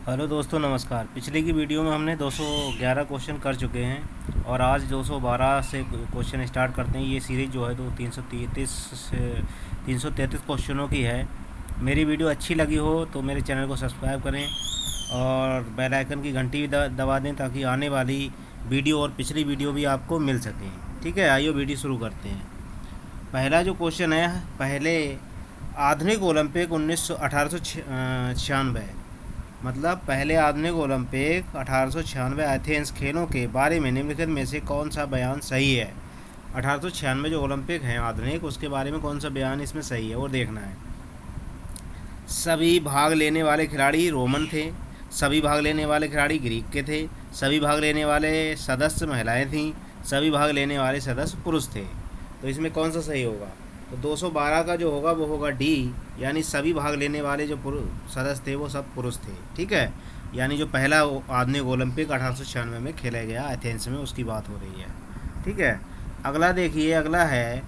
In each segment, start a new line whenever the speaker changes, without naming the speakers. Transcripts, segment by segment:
Hello दोस्तों, नमस्कार। पिछले की वीडियो में हमने 211 क्वेश्चन कर चुके हैं और आज 212 से क्वेश्चन स्टार्ट करते हैं। ये सीरीज़ जो है तो 333 क्वेश्चनों की है। मेरी वीडियो अच्छी लगी हो तो मेरे चैनल को सब्सक्राइब करें और बेल आइकन की घंटी भी दबा दें ताकि आने वाली वीडियो और पिछली वीडियो भी आपको मिल सकें। ठीक है, आइए वीडियो शुरू करते हैं। पहला जो क्वेश्चन है, पहले आधुनिक ओलंपिक 1896, मतलब पहले आधुनिक ओलंपिक 1896 एथेंस खेलों के बारे में निम्नलिखित में से कौन सा बयान सही है। 1896 जो ओलंपिक हैं आधुनिक, उसके बारे में कौन सा बयान इसमें सही है वो देखना है। सभी भाग लेने वाले खिलाड़ी रोमन थे, सभी भाग लेने वाले खिलाड़ी ग्रीक के थे, सभी भाग लेने वाले सदस्य महिलाएं थीं, सभी भाग लेने वाले सदस्य पुरुष थे। तो इसमें कौन सा सही होगा? तो 212 का जो होगा वो होगा डी, यानी सभी भाग लेने वाले जो सदस्य थे वो सब पुरुष थे। ठीक है, यानी जो पहला आधुनिक ओलंपिक 1896 में खेला गया एथेंस में, उसकी बात हो रही है। ठीक है, अगला देखिए, अगला है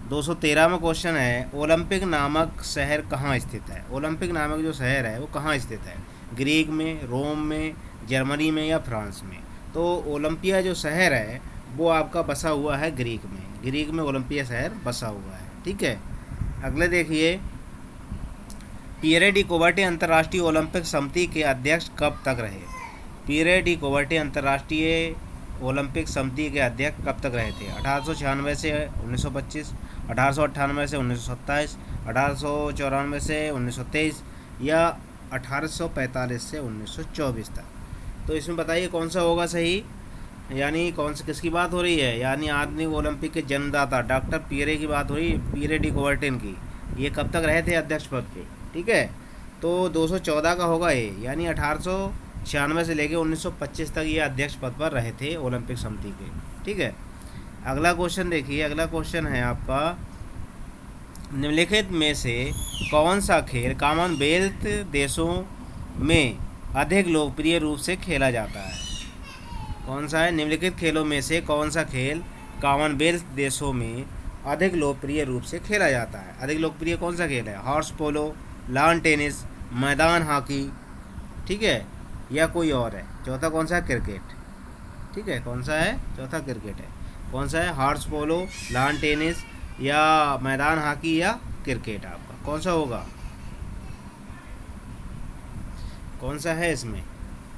213वां क्वेश्चन है, ओलंपिक नामक शहर कहाँ स्थित है। ओलंपिक नामक जो शहर है वो कहाँ स्थित है? ग्रीक में, रोम में, जर्मनी में या फ्रांस में? तो ओलंपिया जो शहर है वो आपका बसा हुआ है ग्रीक में। ग्रीक में ओलंपिया शहर बसा हुआ है। ठीक है, अगले देखिए, पियरे डी कुबर्टे अंतर्राष्ट्रीय ओलंपिक समिति के अध्यक्ष कब तक रहे? पियरे डी कुबर्टे अंतर्राष्ट्रीय ओलंपिक समिति के अध्यक्ष कब तक रहे थे? 1896 से 1925, 1898 से 1927, 1894 से 1923 या 1845 से 1924 तक। तो इसमें बताइए कौन सा होगा सही, यानी कौन सी किसकी बात हो रही है? यानी आधुनिक ओलंपिक के जन्मदाता डॉक्टर पियरे की बात हो रही है, पियरे डी कुबर्टेन की। ये कब तक रहे थे अध्यक्ष पद पे? ठीक है, तो 214 का होगा ये, यानी 1896 से लेकर 1925 तक ये अध्यक्ष पद पर रहे थे ओलंपिक समिति के। ठीक है, अगला क्वेश्चन देखिए, अगला क्वेश्चन है आपका, निम्नलिखित में से कौन सा खेल कॉमनवेल्थ देशों में अधिक लोकप्रिय रूप से खेला जाता है? कौन सा है? निम्नलिखित खेलों में से कौन सा खेल कॉमनवेल्थ देशों में अधिक लोकप्रिय रूप से खेला जाता है? अधिक लोकप्रिय कौन सा खेल है? हॉर्स पोलो, लॉन टेनिस, मैदान हॉकी, ठीक है, या कोई और है? चौथा कौन सा है? क्रिकेट। ठीक है, कौन सा है? चौथा क्रिकेट है। कौन सा है? हॉर्स पोलो, लॉन टेनिस या मैदान हॉकी या क्रिकेट? आपका कौन सा होगा? कौन सा है इसमें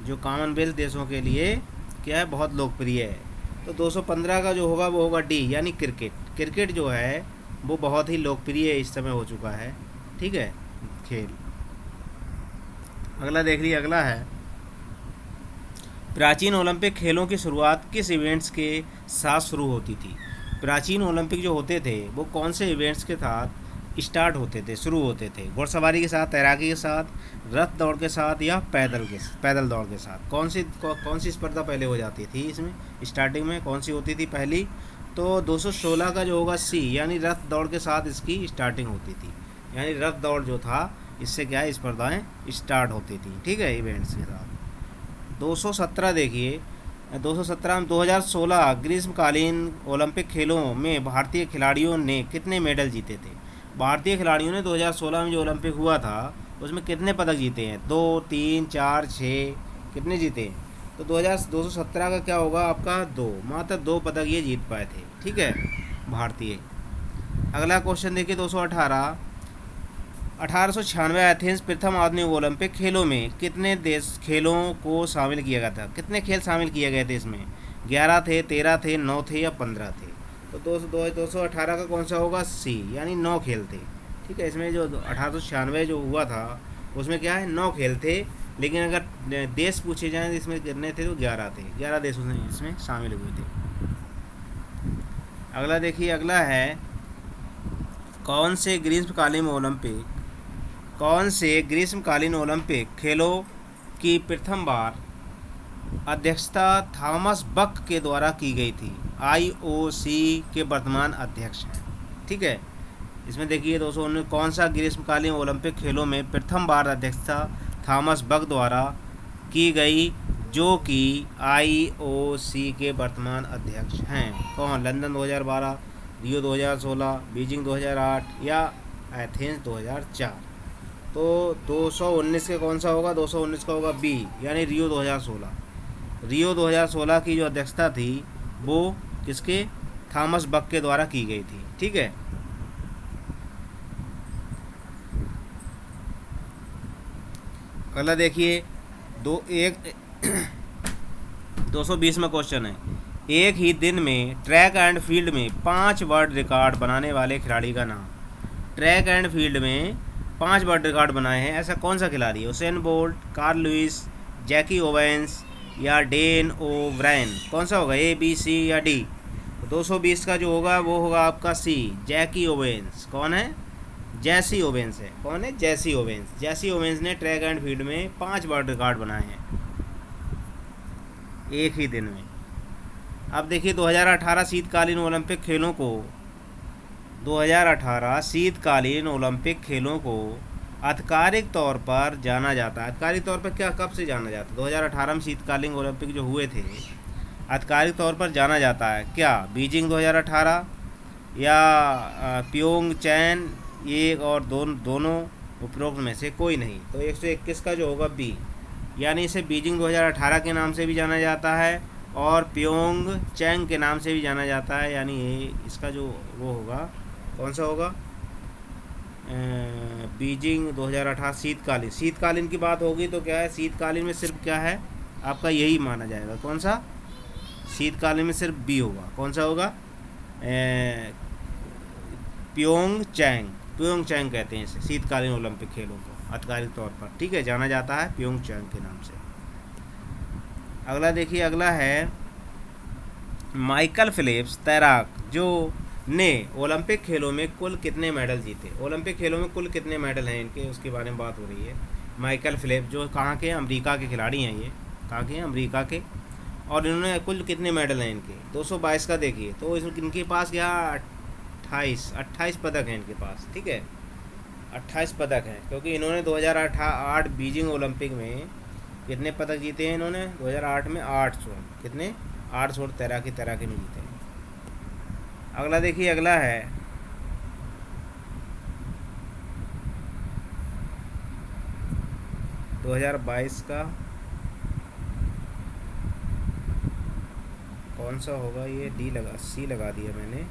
जो कॉमनवेल्थ देशों के लिए क्या है, बहुत लोकप्रिय है? तो 215 का जो होगा वो होगा डी, यानी क्रिकेट। क्रिकेट जो है वो बहुत ही लोकप्रिय इस समय हो चुका है। ठीक है, खेल। अगला देख लीजिए, अगला है, प्राचीन ओलंपिक खेलों की शुरुआत किस इवेंट्स के साथ शुरू होती थी? प्राचीन ओलंपिक जो होते थे वो कौन से इवेंट्स के साथ स्टार्ट होते थे, शुरू होते थे? घुड़सवारी के साथ, तैराकी के साथ, रथ दौड़ के साथ या पैदल दौड़ के साथ? कौन सी स्पर्धा पहले हो जाती थी इसमें? स्टार्टिंग में कौन सी होती थी पहली? तो 216 का जो होगा सी, यानी रथ दौड़ के साथ इसकी स्टार्टिंग होती थी। यानी रथ दौड़ जो था, इससे क्या है, स्पर्धाएँ स्टार्ट होती थी। ठीक है, इवेंट्स के साथ। 217 देखिए, 217 में 2016 ग्रीष्मकालीन ओलंपिक खेलों में भारतीय खिलाड़ियों ने कितने मेडल जीते थे? भारतीय खिलाड़ियों ने 2016 में जो ओलंपिक हुआ था उसमें कितने पदक जीते हैं? 2, 3, 4, 6, कितने जीते? तो 217 का क्या होगा आपका? 2, मात्र 2 पदक ये जीत पाए थे। ठीक है, भारतीय। अगला क्वेश्चन देखिए, 218, 1896 एथेंस प्रथम आधुनिक ओलंपिक खेलों में कितने देश खेलों को शामिल किया गया था? कितने खेल शामिल किए गए थे इसमें? 11 थे, 13 थे, 9 थे या 15 थे? तो 218 का कौन सा होगा? सी, यानी 9 खेल थे। ठीक है, इसमें जो 1896 जो हुआ था उसमें क्या है, 9 खेल थे, लेकिन अगर देश पूछे जाएँ तो इसमें कितने थे? तो 11 थे। 11 देशों से इसमें शामिल हुए थे। अगला देखिए, अगला है, कौन से ग्रीष्मकालीन ओलंपिक खेलों की प्रथम बार अध्यक्षता थॉमस बक के द्वारा की गई थी? आईओसी के वर्तमान अध्यक्ष हैं। ठीक है, इसमें देखिए 219, कौन सा ग्रीष्मकालीन ओलंपिक खेलों में प्रथम बार अध्यक्षता थॉमस बक द्वारा की गई, जो कि आईओसी के वर्तमान अध्यक्ष हैं? कौन? लंदन 2012, रियो 2016, बीजिंग 2008 या एथेंस 2004? तो 219 के कौन सा होगा, 219 का होगा बी, यानी रियो 2016। रियो 2016 की जो अध्यक्षता थी वो किसके, थॉमस बक के द्वारा की गई थी। ठीक है, अगला देखिए, 220 में क्वेश्चन है, एक ही दिन में ट्रैक एंड फील्ड में 5 वर्ल्ड रिकॉर्ड बनाने वाले खिलाड़ी का नाम। ट्रैक एंड फील्ड में 5 वर्ल्ड रिकॉर्ड बनाए हैं, ऐसा कौन सा खिलाड़ी है? उसेन बोल्ट, कार्ल लुइस, जैकी ओवेंस या डेन ओब्रायन? कौन सा होगा, ए बी सी या डी? 220 का जो होगा वो होगा आपका सी, जैकी ओवेंस। कौन है? जैसी ओवेंस है। कौन है? जैसी ओवेंस। जैसी ओवेंस ने ट्रैक एंड फील्ड में 5 वर्ल्ड रिकॉर्ड बनाए हैं एक ही दिन में। अब देखिए 2018 शीतकालीन ओलंपिक खेलों को, 2018 शीतकालीन ओलंपिक खेलों को आधिकारिक तौर पर जाना जाता है। आधिकारिक तौर पर क्या, कब से जाना जाता है? 2018 में शीतकालीन ओलंपिक जो हुए थे आधिकारिक तौर पर जाना जाता है क्या? बीजिंग 2018 या प्योंग चैन, एक और दोनों उपरोक्त में से कोई नहीं। तो 121 का जो होगा बी, यानी इसे बीजिंग 2018 के नाम से भी जाना जाता है और प्योंग चैंग के नाम से भी जाना जाता है, यानी ये इसका जो वो होगा कौन सा होगा, बीजिंग 2018 शीतकालीन। शीतकालीन की बात होगी तो क्या है, शीतकालीन में सिर्फ क्या है आपका, यही माना जाएगा। कौन सा? शीतकालीन में सिर्फ बी होगा। कौन सा होगा? प्योंग चैंग। प्योंग चैंग कहते हैं इसे, शीतकालीन ओलंपिक खेलों को आधिकारिक तौर पर। ठीक है, जाना जाता है प्योंग चैंग के नाम से। अगला देखिए, अगला है माइकल फिलिप्स तैराक जो ने ओलंपिक खेलों में कुल कितने मेडल जीते? ओलंपिक खेलों में कुल कितने मेडल हैं इनके, उसके बारे में बात हो रही है। माइकल फिलिप्स जो कहाँ के, अमेरिका के खिलाड़ी हैं, ये कहाँ के हैं, अमेरिका के, और इन्होंने कुल कितने मेडल हैं इनके? 222 का देखिए, तो इनके पास क्या 28 पदक हैं इनके पास। ठीक है, 28 पदक हैं, क्योंकि इन्होंने 2008 बीजिंग ओलंपिक में कितने पदक जीते हैं इन्होंने? 2008 में 8 स्वर्ण, कितने? 8 स्वर्ण तैराकी में जीते हैं। अगला देखिए, अगला है दो 2022 का कौन सा होगा, ये डी लगा, सी लगा दिया मैंने।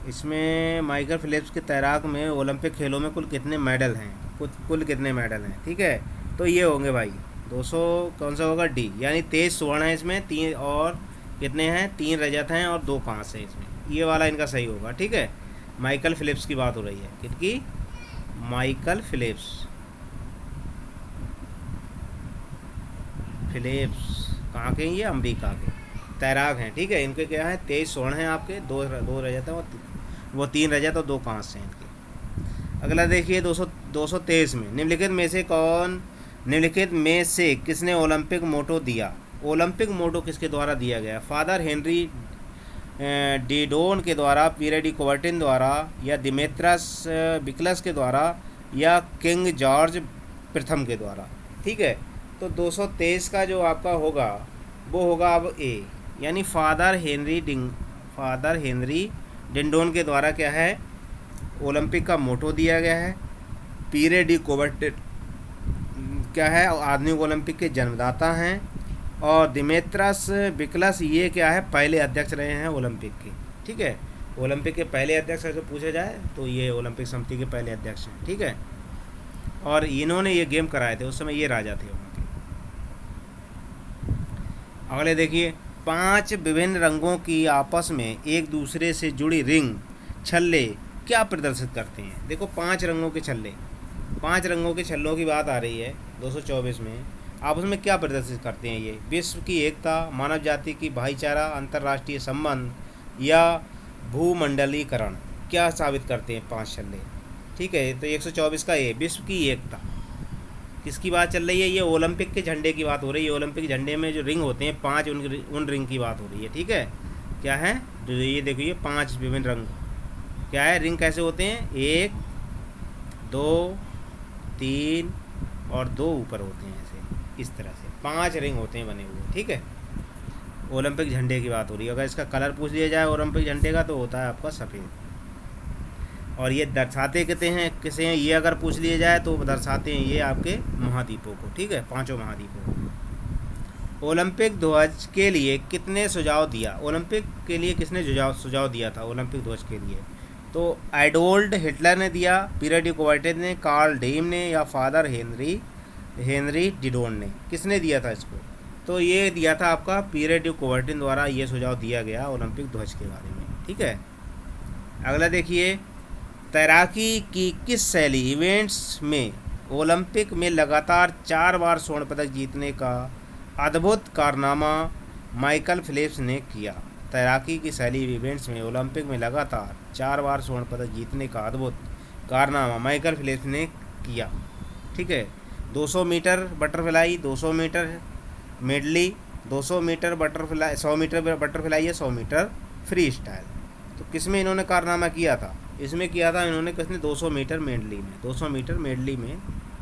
इसमें माइकल फिलिप्स के तैराक में ओलंपिक खेलों में कुल कितने मेडल हैं, कुल कितने मेडल हैं? ठीक है, तो ये होंगे भाई 200, कौन सा होगा, डी, यानी 23 स्वर्ण है इसमें, 3 और कितने हैं, 3 रजत हैं और 2 कांस्य हैं इसमें। ये वाला इनका सही होगा। ठीक है, माइकल फिलिप्स की बात हो रही है, किसकी? माइकल फिलिप्स कहाँ के हैं ये? अमेरिका के तैराक हैं। ठीक है, इनके क्या है, 23 स्वर्ण हैं आपके, 2 रजत हैं और वो 3 रजत और 2 कांस्य हैं इनके। अगला देखिए 223 में, निम्नलिखित में से किसने ओलंपिक मोटो दिया? ओलंपिक मोटो किसके द्वारा दिया गया? फादर हेनरी डीडोन के द्वारा, पीरे डी कोवर्टिन द्वारा, या दिमेत्रस बिकलस के द्वारा, या किंग जॉर्ज प्रथम के द्वारा? ठीक है, तो 223 का जो आपका होगा वो होगा अब ए, यानी फादर हेनरी डिंडोन के द्वारा क्या है, ओलंपिक का मोटो दिया गया है। पीरे डी कोवर्टिन क्या है, आधुनिक ओलंपिक के जन्मदाता हैं। और दिमेत्रस बिकलस ये क्या है, पहले अध्यक्ष रहे हैं ओलंपिक के। ठीक है, ओलंपिक के पहले अध्यक्ष अगर पूछा जाए तो ये ओलंपिक समिति के पहले अध्यक्ष हैं। ठीक है, और इन्होंने ये गेम कराए थे, उस समय ये राजा थे वहाँ के। अगले देखिए, 5 विभिन्न रंगों की आपस में एक दूसरे से जुड़ी रिंग छल्ले क्या प्रदर्शित करते हैं? देखो 5 रंगों के छल्ले, 5 रंगों के छल्लों की बात आ रही है 224 में, आपस में क्या प्रदर्शित करते हैं ये? विश्व की एकता, मानव जाति की भाईचारा, अंतर्राष्ट्रीय संबंध, या भूमंडलीकरण? क्या साबित करते हैं 5 छल्ले? ठीक है, तो 124 का ये विश्व की एकता, किसकी बात चल रही है? ये ओलंपिक के झंडे की बात हो रही है। ओलंपिक झंडे में जो रिंग होते हैं 5, उन रिंग की बात हो रही है। ठीक है, क्या है, ये देखिए 5 विभिन्न रंग क्या है, रिंग कैसे होते हैं, 1 2 3 और 2 ऊपर होते हैं, ऐसे इस तरह से 5 रिंग होते हैं बने हुए। ठीक है, ओलंपिक झंडे की बात हो रही है। अगर इसका कलर पूछ लिया जाए ओलंपिक झंडे का तो होता है आपका सफ़ेद। और ये दर्शाते कहते हैं किसे हैं, ये अगर पूछ लिया जाए तो दर्शाते हैं ये आपके महाद्वीपों को, ठीक है, पांचों महाद्वीपों को। ओलंपिक ध्वज के लिए कितने सुझाव दिया? ओलंपिक के लिए किसने सुझाव दिया था ओलंपिक ध्वज के लिए? तो एडोल्ड हिटलर ने दिया, पीयर डी कुबर्टे ने, कार्ल डेम ने, या फादर हेनरी डिडोन ने? किसने दिया था इसको? तो ये दिया था आपका पीयर डी कुबर्टे द्वारा ये सुझाव दिया गया ओलंपिक ध्वज के बारे में, ठीक है। अगला देखिए, तैराकी की किस शैली इवेंट्स में ओलंपिक में लगातार 4 बार स्वर्ण पदक जीतने का अद्भुत कारनामा माइकल फिलिप्स ने किया? तैराकी की शैली इवेंट्स में ओलंपिक में लगातार 4 बार स्वर्ण पदक जीतने का अद्भुत कारनामा माइकल फिलिप्स ने किया, ठीक है। 200 meter butterfly, 200 meter medley, 200 meter butterfly, 100 meter butterfly या 100 मीटर फ्री स्टाइल। तो किस में इन्होंने कारनामा किया था? इसमें किया था इन्होंने किसने? 200 मीटर मेडली में। 200 मीटर मेडली में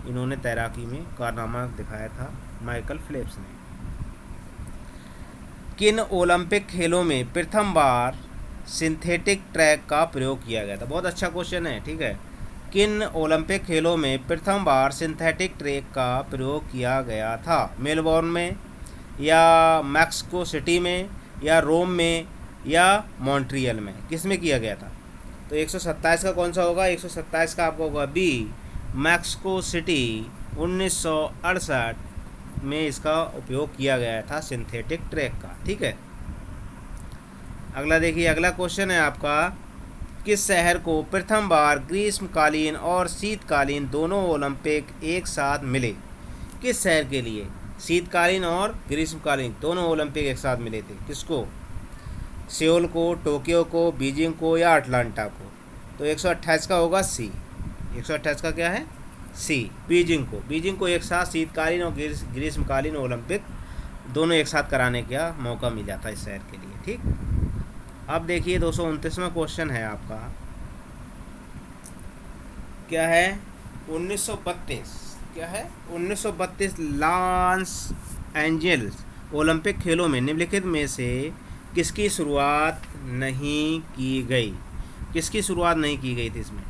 इन्होंने तैराकी में कारनामा दिखाया था माइकल फिलिप्स ने। किन ओलंपिक खेलों में प्रथम बार सिंथेटिक ट्रैक का प्रयोग किया गया था? बहुत अच्छा क्वेश्चन है, ठीक है। किन ओलंपिक खेलों में प्रथम बार सिंथेटिक ट्रैक का प्रयोग किया गया था? मेलबोर्न में, या मैक्सिको सिटी में, या रोम में, या मॉन्ट्रियल में? किस में किया गया था? तो 127 का कौन सा होगा? 127 का आपको होगा बी, मैक्सिको सिटी। 1968 में इसका उपयोग किया गया था सिंथेटिक ट्रैक का, ठीक है। अगला देखिए, अगला क्वेश्चन है आपका, किस शहर को प्रथम बार ग्रीष्मकालीन और शीतकालीन दोनों ओलंपिक एक साथ मिले? किस शहर के लिए शीतकालीन और ग्रीष्मकालीन दोनों ओलंपिक एक साथ मिले थे? किसको? सियोल को, टोक्यो को, बीजिंग को, या अटलांटा को? तो 128 का होगा सी। 128 का क्या है? सी, बीजिंग को। बीजिंग को एक साथ शीतकालीन और ग्रीष्मकालीन ओलंपिक दोनों एक साथ कराने का मौका मिल जाता है इस शहर के लिए, ठीक। अब देखिए 229वां क्वेश्चन है आपका, क्या है? 1932, क्या है? 1932 लॉस एंजल्स ओलंपिक खेलों में निम्नलिखित में से किसकी शुरुआत नहीं की गई? किसकी शुरुआत नहीं की गई थी इसमें?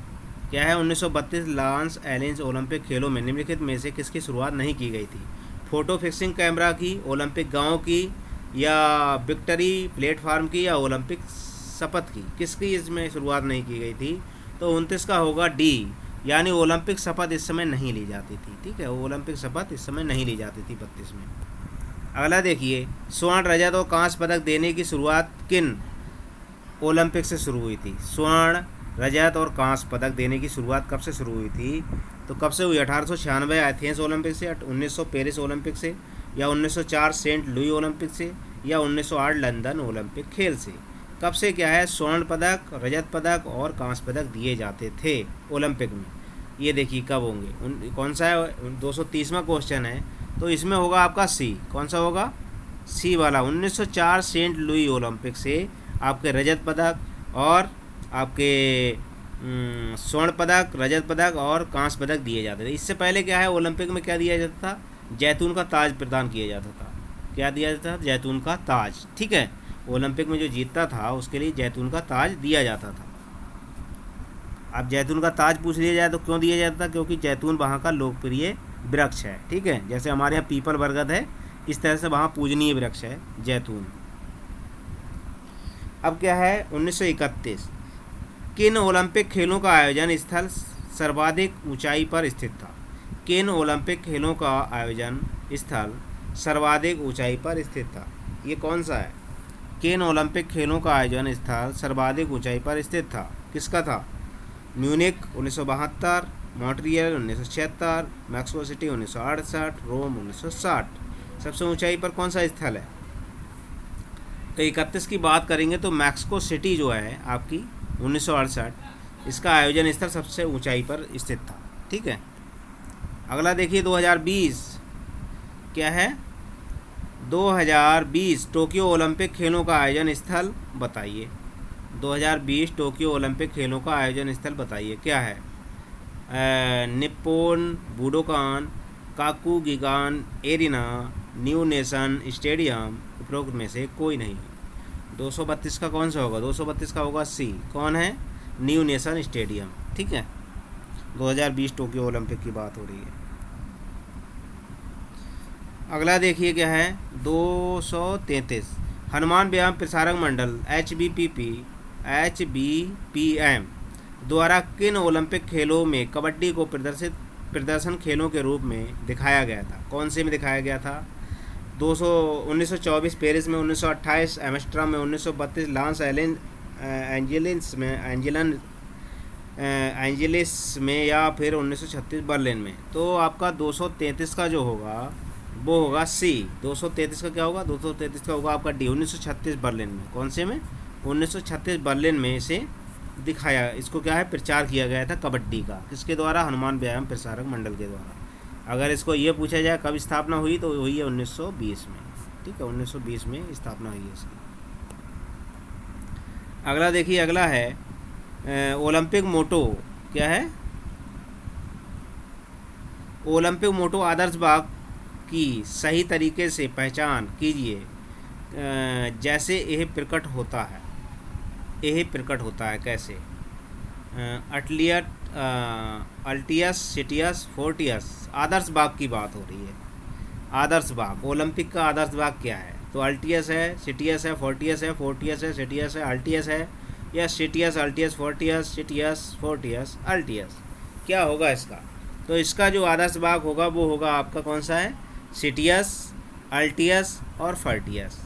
क्या है? 1932 लॉस एंजल्स ओलंपिक खेलों में निम्नलिखित में से किसकी शुरुआत नहीं की गई थी? फोटो फिक्सिंग कैमरा की, ओलंपिक गांव की, या विक्ट्री प्लेटफार्म की, या ओलंपिक शपथ की? किसकी इसमें शुरुआत नहीं की गई थी? तो 29 का होगा डी, यानी ओलंपिक शपथ इस समय नहीं ली जाती थी, ठीक है। ओलंपिक शपथ इस समय नहीं ली जाती थी 32 में। अगला देखिए, स्वर्ण, रजत और कांस्य पदक देने की शुरुआत किन ओलंपिक से शुरू हुई थी? स्वर्ण, रजत और कांस्य पदक देने की शुरुआत कब से शुरू हुई थी? तो कब से हुई? 1896 एथेंस ओलंपिक से, 1900 पेरिस ओलंपिक से, या 1904 सेंट लुई ओलंपिक से, या 1908 लंदन ओलंपिक खेल से? कब से क्या है? स्वर्ण पदक, रजत पदक और कांस्य पदक दिए जाते थे ओलंपिक में। ये देखिए कब होंगे, कौन सा है? 230वां क्वेश्चन है, तो इसमें होगा आपका सी। कौन सा होगा? सी वाला। 1904 सेंट लुई ओलंपिक से आपके रजत पदक और आपके स्वर्ण पदक, रजत पदक और कांस्य पदक दिए जाते थे। इससे पहले क्या है? ओलंपिक में क्या दिया जाता था? जैतून का ताज प्रदान किया जाता था। क्या दिया जाता था? जैतून का ताज, ठीक है। ओलंपिक में जो जीतता था उसके लिए जैतून का ताज दिया जाता था। अब जैतून का ताज पूछ लिया जाए तो क्यों दिया जाता था? क्योंकि जैतून वहाँ का लोकप्रिय वृक्ष है, ठीक है। जैसे हमारे यहाँ पीपल बरगद है, इस तरह से वहाँ पूजनीय वृक्ष है जैतून। अब क्या है? 1931 किन ओलंपिक खेलों का आयोजन स्थल सर्वाधिक ऊंचाई पर स्थित था? किन ओलंपिक खेलों का आयोजन स्थल सर्वाधिक ऊंचाई पर स्थित था? ये कौन सा है? किन ओलंपिक खेलों का आयोजन स्थल सर्वाधिक ऊंचाई पर स्थित था? किसका था? म्यूनिक 1972, मॉन्ट्रियल 1976, मैक्सिको सिटी 1968, रोम 1960। सबसे ऊंचाई पर कौन सा स्थल है? तो 31 की बात करेंगे तो मैक्सिको सिटी जो है आपकी 1968, इसका आयोजन स्थल सबसे ऊंचाई पर स्थित था, ठीक है। अगला देखिए 2020 क्या है? 2020 टोक्यो ओलंपिक खेलों का आयोजन स्थल बताइए। 2020 टोक्यो ओलंपिक खेलों का आयोजन स्थल बताइए, क्या है? Nippon Budokan, Kokugikan Arena, New Nation Stadium, उपरोक्त में से कोई नहीं। 232 का कौन सा होगा? 232 का होगा सी। कौन है? New Nation stadium. ठीक है, 2020 टोक्यो ओलंपिक की बात हो रही है। अगला देखिए क्या है, 233 हनुमान व्यायाम प्रसारक मंडल HBPM द्वारा किन ओलंपिक खेलों में कबड्डी को प्रदर्शन खेलों के रूप में दिखाया गया था? कौन से में दिखाया गया था? 1924 पेरिस में, 1928 एम्स्टर्डम में, 1932 लॉस एंजलिस में, या फिर 1936 बर्लिन में। तो आपका 233 का जो होगा वो होगा सी। 233 का क्या होगा? 233 का होगा आपका डी, 1936 बर्लिन में। कौन से में? 1936 बर्लिन में इसे दिखाया, इसको क्या है, प्रचार किया गया था कबड्डी का। किसके द्वारा? हनुमान व्यायाम प्रसारक मंडल के द्वारा। अगर इसको ये पूछा जाए कब स्थापना हुई तो हुई है 1920 में। ठीक है, 1920 में स्थापना हुई है इसकी। अगला देखिए, अगला है ओलंपिक मोटो क्या है? ओलंपिक मोटो आदर्श बाग की सही तरीके से पहचान कीजिए जैसे यह प्रकट होता है। यह प्रकट होता है कैसे? अल्टियस, सिटियस, फोर्टियस। आदर्श बाग की बात हो रही है। आदर्श बाग, ओलंपिक का आदर्श बाग क्या है? तो अल्टियस है, सिटियस है, फोर्टियस है, फोर्टियस है, सिटियस है, अल्टियस है, या Citius, altius, Fortius, Citius, Fortius, altius. क्या होगा इसका? तो इसका जो आदर्श बाग होगा वो होगा आपका कौन सा है? सिटियस, अल्टियस और फोर्टियस।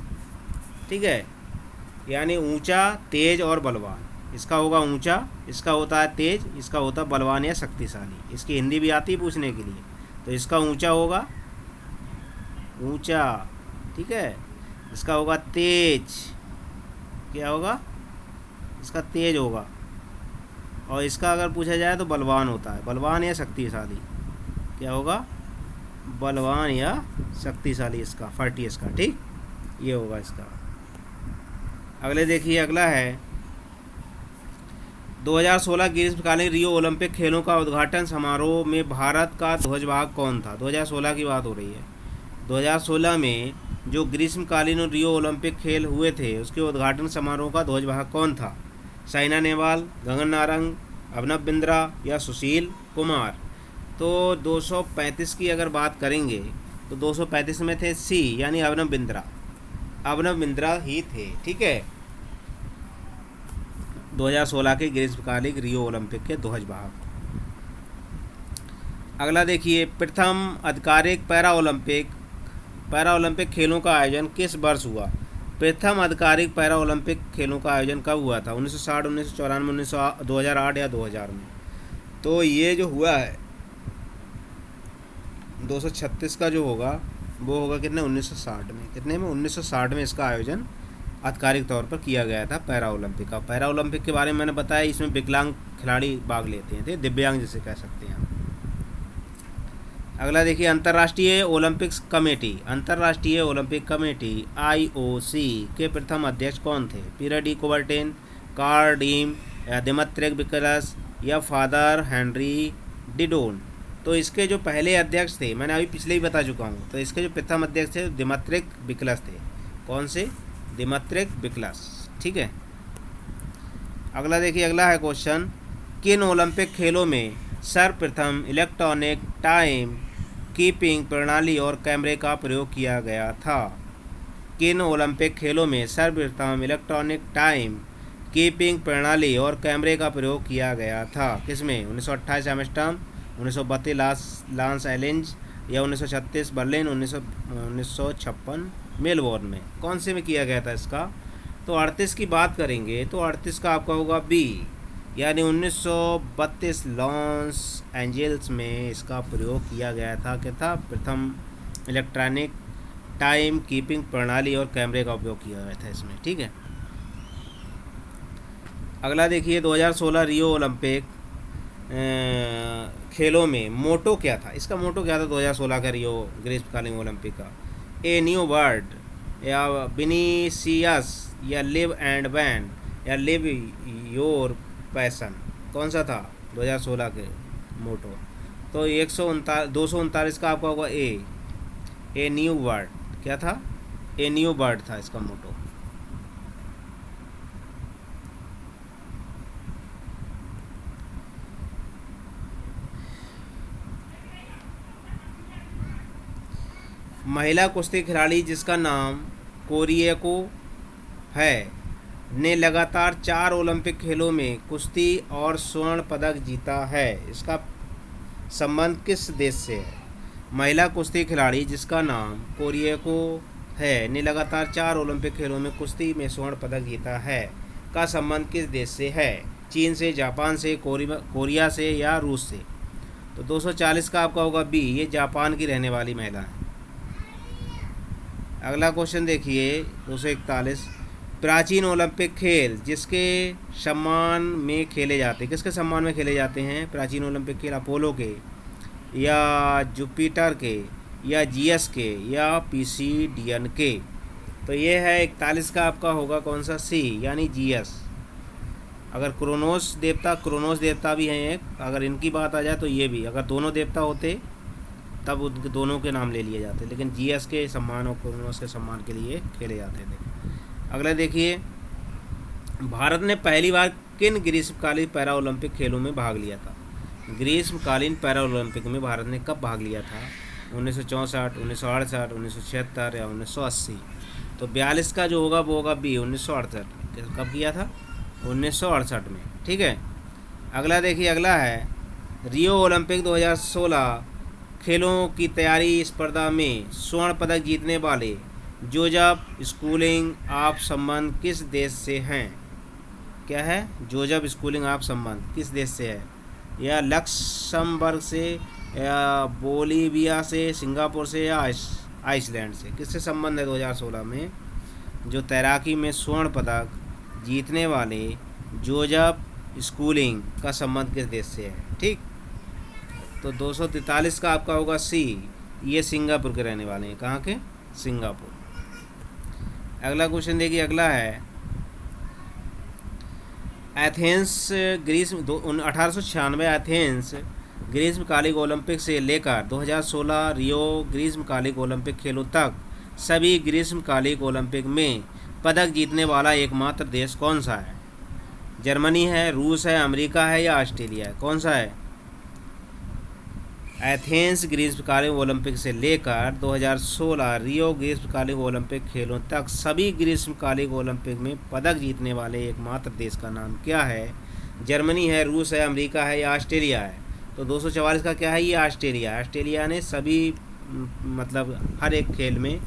ठीक है, यानी ऊंचा, तेज और बलवान। इसका होगा ऊंचा, इसका होता है तेज, इसका होता है बलवान या शक्तिशाली। इसकी हिंदी भी आती है पूछने के लिए। तो इसका ऊंचा होगा, ऊंचा। ठीक है, इसका होगा तेज, क्या होगा? इसका तेज होगा। और इसका अगर पूछा जाए तो बलवान होता है, बलवान या शक्तिशाली। क्या होगा? बलवान या शक्तिशाली इसका, फोर्टियस का। ठीक, ये होगा इसका। अगले देखिए, अगला है 2016 ग्रीष्मकालीन रियो ओलंपिक खेलों का उद्घाटन समारोह में भारत का ध्वजवाहक कौन था? 2016 की बात हो रही है। 2016 में जो ग्रीष्मकालीन रियो ओलंपिक खेल हुए थे उसके उद्घाटन समारोह का ध्वजवाहक कौन था? साइना नेहवाल, गगन नारंग, अभिनव बिंद्रा या सुशील कुमार। तो 235 की अगर बात करेंगे तो 235 में थे सी, यानी अभिनव बिंद्रा। अभिनव बिंद्रा ही थे। ठीक है, 2016 के ग्रीष्मकालीन रियो ओलंपिक के ध्वजवाहक। अगला देखिए, प्रथम आधिकारिक पैरा ओलंपिक खेलों का आयोजन किस वर्ष हुआ? प्रथम आधिकारिक पैरा ओलंपिक खेलों का आयोजन कब हुआ था? 1960, 1994, 2008 या 2000 में। तो ये जो हुआ है 236 का जो होगा वो होगा कितने? 1960 में। कितने में? 1960 में इसका आयोजन आधिकारिक तौर पर किया गया था पैरा ओलंपिक का। पैरा ओलंपिक के बारे में मैंने बताया, इसमें विकलांग खिलाड़ी भाग लेते हैं, दिव्यांग जिसे कह सकते हैं। अगला देखिए, अंतर्राष्ट्रीय ओलंपिक कमेटी IOC के प्रथम अध्यक्ष कौन थे? पीटर डी कुबर्टेन, कार्ल डीम, या दिमित्री बिकलस, या फादर हेनरी डिडोन। तो इसके जो पहले अध्यक्ष थे, मैंने अभी पिछले ही बता चुका हूँ, तो इसके जो प्रथम अध्यक्ष थे दिमित्री बिकलस थे। कौन से? दिमित्री बिकलस। ठीक है, अगला देखिए, अगला है क्वेश्चन, किन ओलंपिक खेलों में सर्वप्रथम इलेक्ट्रॉनिक टाइम कीपिंग प्रणाली और कैमरे का प्रयोग किया गया था? किन ओलंपिक खेलों में सर्वप्रथम इलेक्ट्रॉनिक टाइम कीपिंग प्रणाली और कैमरे का प्रयोग किया गया था? किसमें? 1928 एम्स्टर्डम, 1932 लॉस एंजलिस, या 1936 बर्लिन, 1956 मेलबोर्न में। कौन से में किया गया था इसका? तो 38 की बात करेंगे तो 38 का आपका होगा बी, यानी 1932 लॉस एंजल्स में इसका प्रयोग किया गया था। क्या था? प्रथम इलेक्ट्रॉनिक टाइम कीपिंग प्रणाली और कैमरे का उपयोग किया गया था इसमें। ठीक है, अगला देखिए, 2016 रियो ओलंपिक खेलों में मोटो क्या था? इसका मोटो क्या था 2016 का रियो ग्रीष्मकालीन ओलंपिक का? ए न्यू वर्ल्ड, या विनीसियस, या लिव एंड वैन, या लिव योर पैसन। कौन सा था 2016 के मोटो? तो 239 का आपका होगा ए न्यू वर्ल्ड। क्या था? ए न्यू वर्ल्ड था इसका मोटो। महिला कुश्ती खिलाड़ी जिसका नाम कोरिएको है ने लगातार 4 ओलंपिक खेलों में कुश्ती और स्वर्ण पदक जीता है। इसका संबंध किस देश से है? महिला कुश्ती खिलाड़ी जिसका नाम कोरिएको है ने लगातार 4 ओलंपिक खेलों में कुश्ती में स्वर्ण पदक जीता है का संबंध किस देश से है? चीन से, जापान से, कोरिया से या रूस से? तो 240 का आपका होगा बी, ये जापान की रहने वाली महिला है। अगला क्वेश्चन देखिए 241, प्राचीन ओलंपिक खेल जिसके सम्मान में खेले जाते हैं, किसके सम्मान में खेले जाते हैं प्राचीन ओलंपिक खेल? अपोलो के या जुपिटर के या जीएस के या पीसीडीएन के? तो ये है 41 का आपका होगा कौन सा? सी, यानी जीएस। अगर क्रोनोस देवता भी हैं एक, अगर इनकी बात आ जाए तो ये भी, अगर दोनों देवता होते तब उनके दोनों के नाम ले लिए जाते, लेकिन जीएस के सम्मान और क्रोनोस के सम्मान के लिए खेले जाते थे। अगला देखिए, भारत ने पहली बार किन ग्रीष्मकालीन पैरा ओलंपिक खेलों में भाग लिया था? ग्रीष्मकालीन पैरा ओलंपिक में भारत ने कब भाग लिया था? 1964, 1968, 1976 या 1980? तो 42 का जो होगा वो होगा बी, 1968। कब किया था? 1968 में। ठीक है। अगला देखिए, अगला है रियो ओलंपिक 2016 खेलों की तैयारी स्पर्धा में स्वर्ण पदक जीतने वाले जोसेफ स्कूलिंग ऑफ संबंध किस देश से हैं? क्या है? जोसेफ स्कूलिंग ऑफ संबंध किस देश से है? या लक्समबर्ग से, या बोलीविया से, सिंगापुर से, या आइसलैंड से? किससे संबंध है 2016 में? जो तैराकी में स्वर्ण पदक जीतने वाले जोसेफ स्कूलिंग का संबंध किस देश से है? ठीक। तो 243 का आपका होगा सी, ये सिंगापुर के रहने वाले हैं। कहाँ के? सिंगापुर। अगला क्वेश्चन देखिए, अगला है एथेंस ग्रीष्म 1896 एथेंस ग्रीष्मकालिक ओलंपिक से लेकर 2016 रियो ग्रीष्मकालिक ओलंपिक खेलों तक सभी ग्रीष्मकालिक ओलंपिक में पदक जीतने वाला एकमात्र देश कौन सा है? जर्मनी है, रूस है, अमेरिका है या ऑस्ट्रेलिया है? कौन सा है? एथेंस ग्रीष्मकालीन ओलंपिक से लेकर 2016 रियो ग्रीष्मकालीन ओलंपिक खेलों तक सभी ग्रीष्मकालीन ओलंपिक में पदक जीतने वाले एकमात्र देश का नाम क्या है? जर्मनी है, रूस है, अमेरिका है या ऑस्ट्रेलिया है? तो 244 का क्या है? ये ऑस्ट्रेलिया है। ऑस्ट्रेलिया ने सभी मतलब हर एक खेल में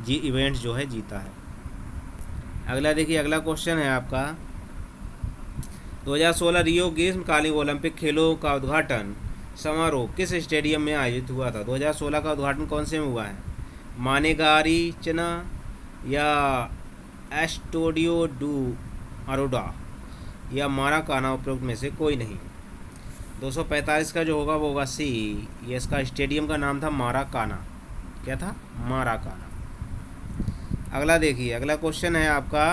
इवेंट जो है जीता है। अगला देखिए, अगला क्वेश्चन है आपका 2016 रियो ग्रीष्मकालीन ओलंपिक खेलों का उद्घाटन समारोह किस स्टेडियम में आयोजित हुआ था? 2016 का उद्घाटन कौन से में हुआ है? मानेगारीचना या एस्टोडियो डू अरोडा या माराकाना? उपरोक्त में से कोई नहीं। 245 का जो होगा वो होगा सी, ये इसका स्टेडियम का नाम था माराकाना। क्या था? माराकाना। अगला देखिए, अगला क्वेश्चन है आपका,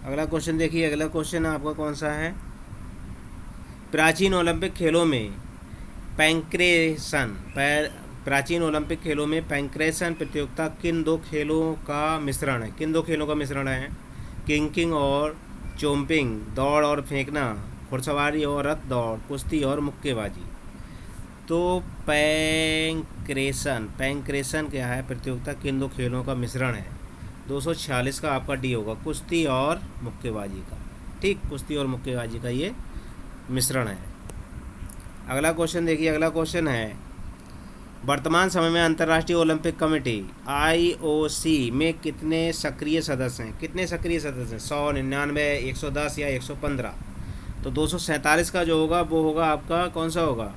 अगला क्वेश्चन देखिए, अगला क्वेश्चन आपका कौन सा है? प्राचीन ओलंपिक खेलों में प्राचीन ओलंपिक खेलों में पैंक्रेसन प्रतियोगिता किन दो खेलों का मिश्रण है? किन दो खेलों का मिश्रण है? किकिंग और चोम्पिंग, दौड़ और फेंकना, घुड़सवारी और रथ दौड़, कुश्ती और मुक्केबाजी। तो पैंक्रेसन क्या है? प्रतियोगिता किन दो खेलों का मिश्रण है? 246 का आपका डी होगा, कुश्ती और मुक्केबाजी का। ठीक, कुश्ती और मुक्केबाजी का ये मिश्रण है। अगला क्वेश्चन देखिए, अगला क्वेश्चन है वर्तमान समय में अंतर्राष्ट्रीय ओलंपिक कमेटी IOC में कितने सक्रिय सदस्य हैं? कितने सक्रिय सदस्य हैं? 100, 99, 110 या 115? तो 247 का जो होगा वो होगा आपका कौन सा होगा?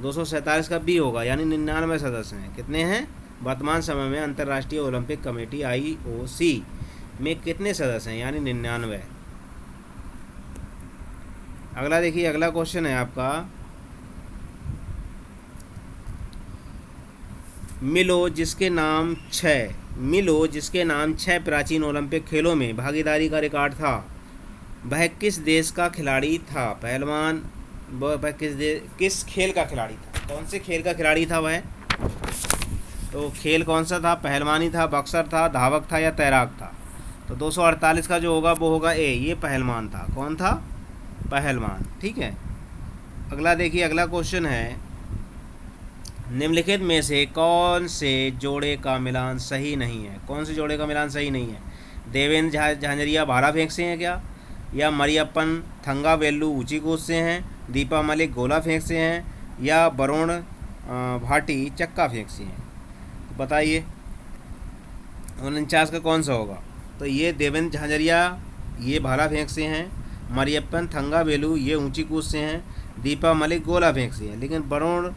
247 का बी होगा, यानी 99 सदस्य हैं। कितने हैं वर्तमान समय में अंतर्राष्ट्रीय ओलंपिक कमेटी IOC में? कितने सदस्य हैं? यानी 99। अगला देखिए, अगला क्वेश्चन है आपका मिलो जिसके नाम 6 प्राचीन ओलंपिक खेलों में भागीदारी का रिकॉर्ड था, वह किस देश का खिलाड़ी था? पहलवान, वह किस खेल का खिलाड़ी था? कौन से खेल का खिलाड़ी था वह? तो खेल कौन सा था? पहलवानी था, बॉक्सर था, धावक था या तैराक था? तो 248 का जो होगा वो होगा ए, ये पहलवान था। कौन था? पहलवान। ठीक है। अगला देखिए, अगला क्वेश्चन है निम्नलिखित में से कौन से जोड़े का मिलान सही नहीं है? कौन से जोड़े का मिलान सही नहीं है? देवेंद्र झांझरिया भाला फेंक से हैं क्या, या मरियप्पन थंगावेलु ऊंची कूद से हैं, दीपा मलिक गोला फेंक से हैं, या वरुण भाटी चक्का फेंक से हैं? तो बताइए 49 का कौन सा होगा? तो ये देवेंद्र झांझरिया ये भाला फेंक से हैं, मरियप्पन थंगावेलु ये ऊंची कूद से हैं, दीपा मलिक गोला फेंक से हैं, लेकिन वरुण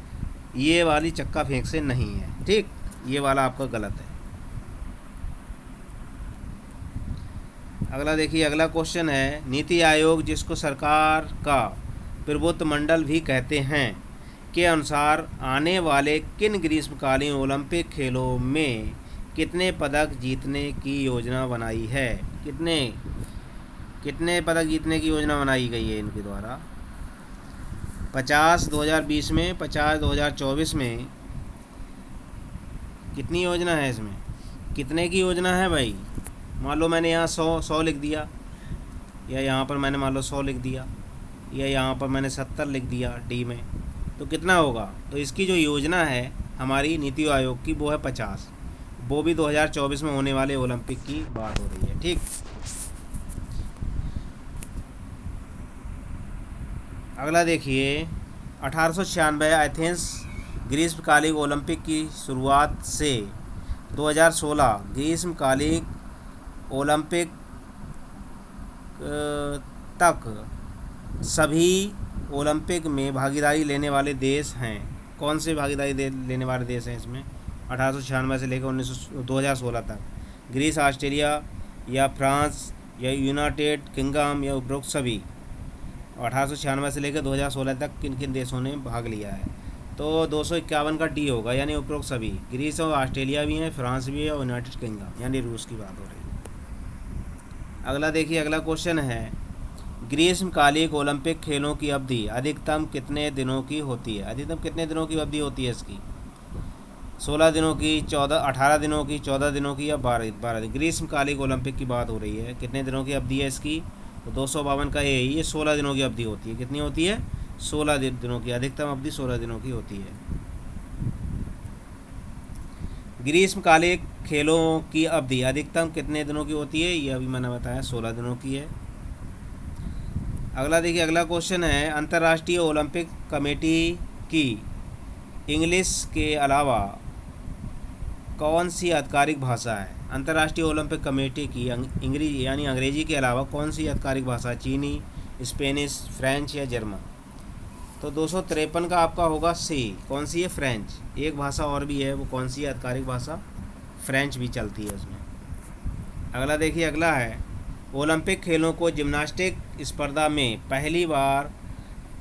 ये वाली चक्का फेंक से नहीं है। ठीक, ये वाला आपका गलत है। अगला देखिए, अगला क्वेश्चन है, नीति आयोग जिसको सरकार का प्रभुत्व मंडल भी कहते हैं के अनुसार आने वाले किन ग्रीष्मकालीन ओलंपिक खेलों में कितने पदक जीतने की योजना बनाई है? कितने पदक जीतने की योजना बनाई गई है इनके द्वारा? 50 2020 में, 50 2024 में, कितनी योजना है इसमें? कितने की योजना है भाई? मान लो मैंने यहाँ 100 लिख दिया, या यहाँ पर मैंने मान लो 100 लिख दिया, या यहाँ पर मैंने 70 लिख दिया डी में, तो कितना होगा? तो इसकी जो योजना है हमारी नीति आयोग की वो है 50, वो भी 2024 में होने वाले ओलंपिक की बात हो रही है। ठीक, अगला देखिए, 1896 एथेंस ग्रीष्मकालीन ओलंपिक की शुरुआत से 2016 ग्रीष्मकालीन ओलंपिक तक सभी ओलंपिक में भागीदारी लेने वाले देश हैं। कौन से भागीदारी लेने वाले देश हैं इसमें? 1896 से लेकर 2016 तक ग्रीस, ऑस्ट्रेलिया या फ्रांस या यूनाइटेड किंगडम या उपरोक्त सभी। 1896 से लेकर 2016 तक किन किन देशों ने भाग लिया है? तो 251 का डी होगा, यानी उपरोक्त सभी। ग्रीस और ऑस्ट्रेलिया भी हैं, फ्रांस भी है और यूनाइटेड किंगडम यानी रूस की बात हो रही है। अगला देखिए, अगला क्वेश्चन है, ग्रीष्मकालीन ओलंपिक खेलों की अवधि अधिकतम कितने दिनों की होती है? अधिकतम कितने दिनों की अवधि होती है इसकी? 16 दिनों की, 18 दिनों की, 14 दिनों की या 12 दिन? ग्रीष्मकालीन ओलंपिक की बात हो रही है, कितने दिनों की अवधि है इसकी? तो 252 का ये 16 दिनों की अवधि होती है। कितनी होती है? 16 दिनों की, अधिकतम अवधि 16 दिनों की होती है। ग्रीष्मकालीन खेलों की अवधि अधिकतम कितने दिनों की होती है? ये अभी मैंने बताया 16 दिनों की है। अगला देखिए, अगला क्वेश्चन है, अंतर्राष्ट्रीय ओलंपिक कमेटी की इंग्लिश के अलावा कौन सी आधिकारिक भाषा है? अंतर्राष्ट्रीय ओलंपिक कमेटी की अंग्रेजी यानी अंग्रेजी के अलावा कौन सी आधिकारिक भाषा? चीनी, स्पेनिश, फ्रेंच या जर्मन? तो 253 का आपका होगा सी। कौन सी है? फ्रेंच। एक भाषा और भी है, वो कौन सी आधिकारिक भाषा? फ्रेंच भी चलती है उसमें। अगला देखिए, अगला है, ओलंपिक खेलों को जिम्नास्टिक स्पर्धा में पहली बार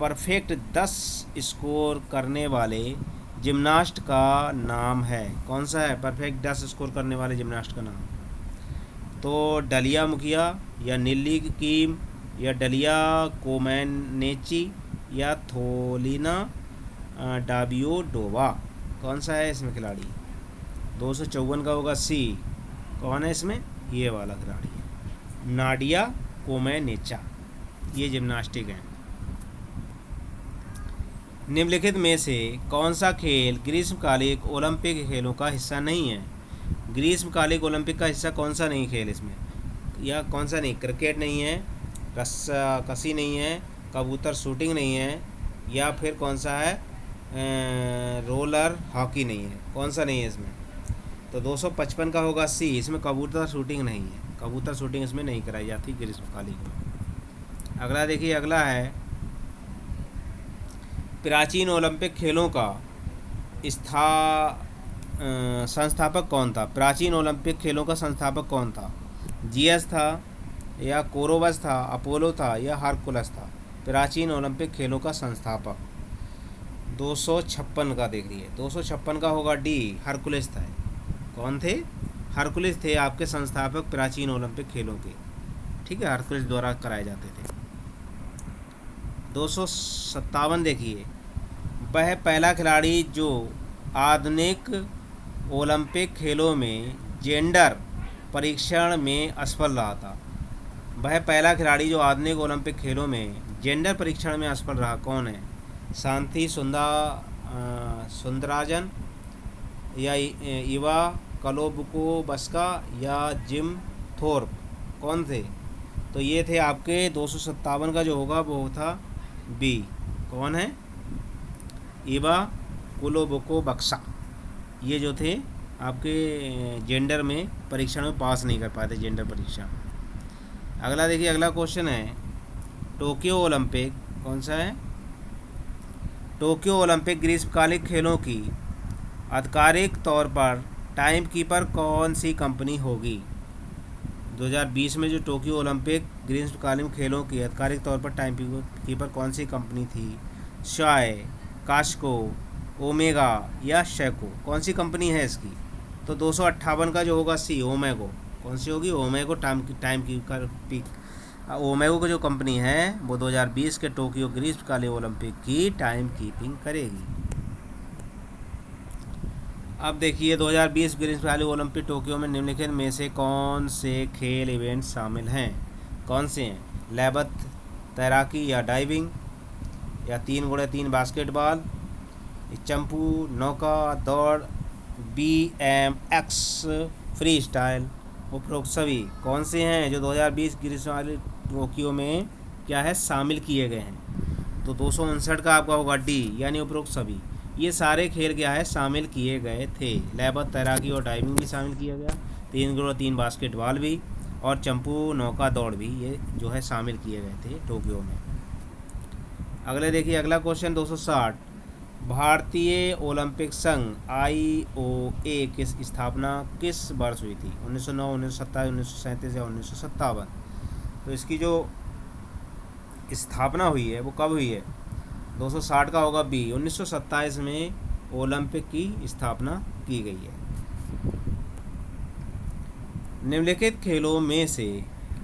परफेक्ट 10 स्कोर करने वाले जिम्नास्ट का नाम है? कौन सा है परफेक्ट 10 स्कोर करने वाले जिम्नास्ट का नाम? तो डलिया मुखिया या नीली कीम या डलिया कोमैनेची या थोलिना डाबियोडोवा? कौन सा है इसमें खिलाड़ी? 254 का होगा सी। कौन है इसमें? ये वाला खिलाड़ी है, नाडिया कोमैनेचा। ये जिम्नास्टिक है। निम्नलिखित में से कौन सा खेल ग्रीष्मकालीन ओलंपिक खेलों का हिस्सा नहीं है? ग्रीष्मकालीन ओलंपिक का हिस्सा कौन सा नहीं खेल इसमें, या कौन सा नहीं? क्रिकेट नहीं है, रस्सा कसी नहीं है, कबूतर शूटिंग नहीं है, या फिर कौन सा है? रोलर हॉकी नहीं है। कौन सा नहीं है इसमें? तो 255 का होगा सी। इसमें कबूतर शूटिंग नहीं है, कबूतर शूटिंग इसमें नहीं कराई जाती ग्रीष्मकालीन में। अगला देखिए, अगला है, प्राचीन ओलंपिक खेलों का संस्थापक कौन था? प्राचीन ओलंपिक खेलों का संस्थापक कौन था? जीएस था या कोरोबस था, अपोलो था या हरकुलस था? प्राचीन ओलंपिक खेलों का संस्थापक 256 का देखिए, 256 का होगा डी, हरकुलस था। कौन थे? हरकुलस थे आपके संस्थापक प्राचीन ओलंपिक खेलों के। ठीक है, हरकुलस द्वारा कराए जाते थे। 257 देखिए, वह पहला खिलाड़ी जो आधुनिक ओलंपिक खेलों में जेंडर परीक्षण में असफल रहा था। वह पहला खिलाड़ी जो आधुनिक ओलंपिक खेलों में जेंडर परीक्षण में असफल रहा, कौन है? शांति सुंदराजन या इवा कोलोबस्का या जिम थोर्प, कौन थे? तो ये थे आपके 257 का जो होगा वो था बी। कौन है? इवा कोलोबस्का। ये जो थे आपके जेंडर में परीक्षण में पास नहीं कर पाते, जेंडर परीक्षा। अगला देखिए, अगला क्वेश्चन है टोक्यो ओलंपिक, कौन सा है? टोक्यो ओलंपिक ग्रीष्मकालिक खेलों की आधिकारिक तौर पर टाइम कीपर कौन सी कंपनी होगी? 2020 में जो टोक्यो ओलंपिक ग्रीष्मकालीन खेलों की आधिकारिक तौर पर टाइम कीपर कौन सी कंपनी थी? शाय, कास्को, ओमेगा या शेको, कौन सी कंपनी है इसकी? तो 258 का जो होगा सी, ओमेगो। कौन सी होगी? ओमेगो टाइम कीपर पीक। ओमेगो की जो कंपनी है वो 2020 के टोक्यो ग्रीष्मकालीन ओलंपिक की टाइम कीपिंग करेगी। अब देखिए 2020 ग्रीष्मकालीन ओलंपिक टोक्यो में निम्नलिखित में से कौन से खेल इवेंट शामिल हैं? कौन से हैं? लैबत, तैराकी या डाइविंग, या 3x3 बास्केटबॉल, चंपू, नौका दौड़, BMX फ्री स्टाइल, उपरोक्त सभी कौन से हैं जो 2020 ग्रीष्मकालीन टोक्यो में क्या है शामिल किए गए हैं? तो 259 का आपका होगा डी, यानी उपरोक्त सभी। ये सारे खेल क्या है शामिल किए गए थे। लैबत, तैराकी और डाइविंग भी शामिल किया गया, 3x3 बास्केटबॉल भी, और चंपू नौका दौड़ भी ये जो है शामिल किए गए थे टोक्यो में। अगले देखिए, अगला क्वेश्चन 260, भारतीय ओलंपिक संघ IOA की स्थापना किस वर्ष हुई थी? 1909, 1927, 1937 या 1957? तो इसकी जो स्थापना हुई है वो कब हुई है? 260 का होगा बी, 1927 में ओलंपिक की स्थापना की गई है। निम्नलिखित खेलों में से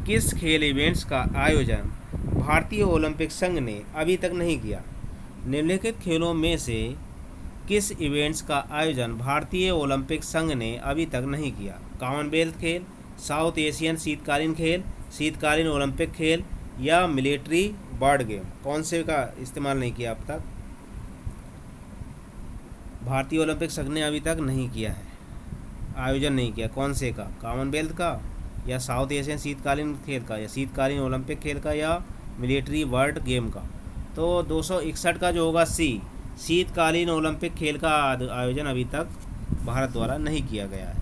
किस खेल इवेंट्स का आयोजन भारतीय ओलंपिक संघ ने अभी तक नहीं किया? निम्नलिखित खेलों में से किस इवेंट्स का आयोजन भारतीय ओलंपिक संघ ने अभी तक नहीं किया? कॉमनवेल्थ खेल, साउथ एशियन शीतकालीन खेल, शीतकालीन ओलंपिक खेल, या मिलिट्री बर्ड गेम, कौन से का इस्तेमाल नहीं किया अब तक? भारतीय ओलंपिक संघ ने अभी तक नहीं किया है, आयोजन नहीं किया। कौन से का? कॉमनवेल्थ का, या साउथ एशियन शीतकालीन खेल का, या शीतकालीन ओलंपिक खेल का, या मिलिट्री बर्ड गेम का? तो 261 का जो होगा सी, शीतकालीन ओलंपिक खेल का आयोजन अभी तक भारत द्वारा नहीं किया गया है।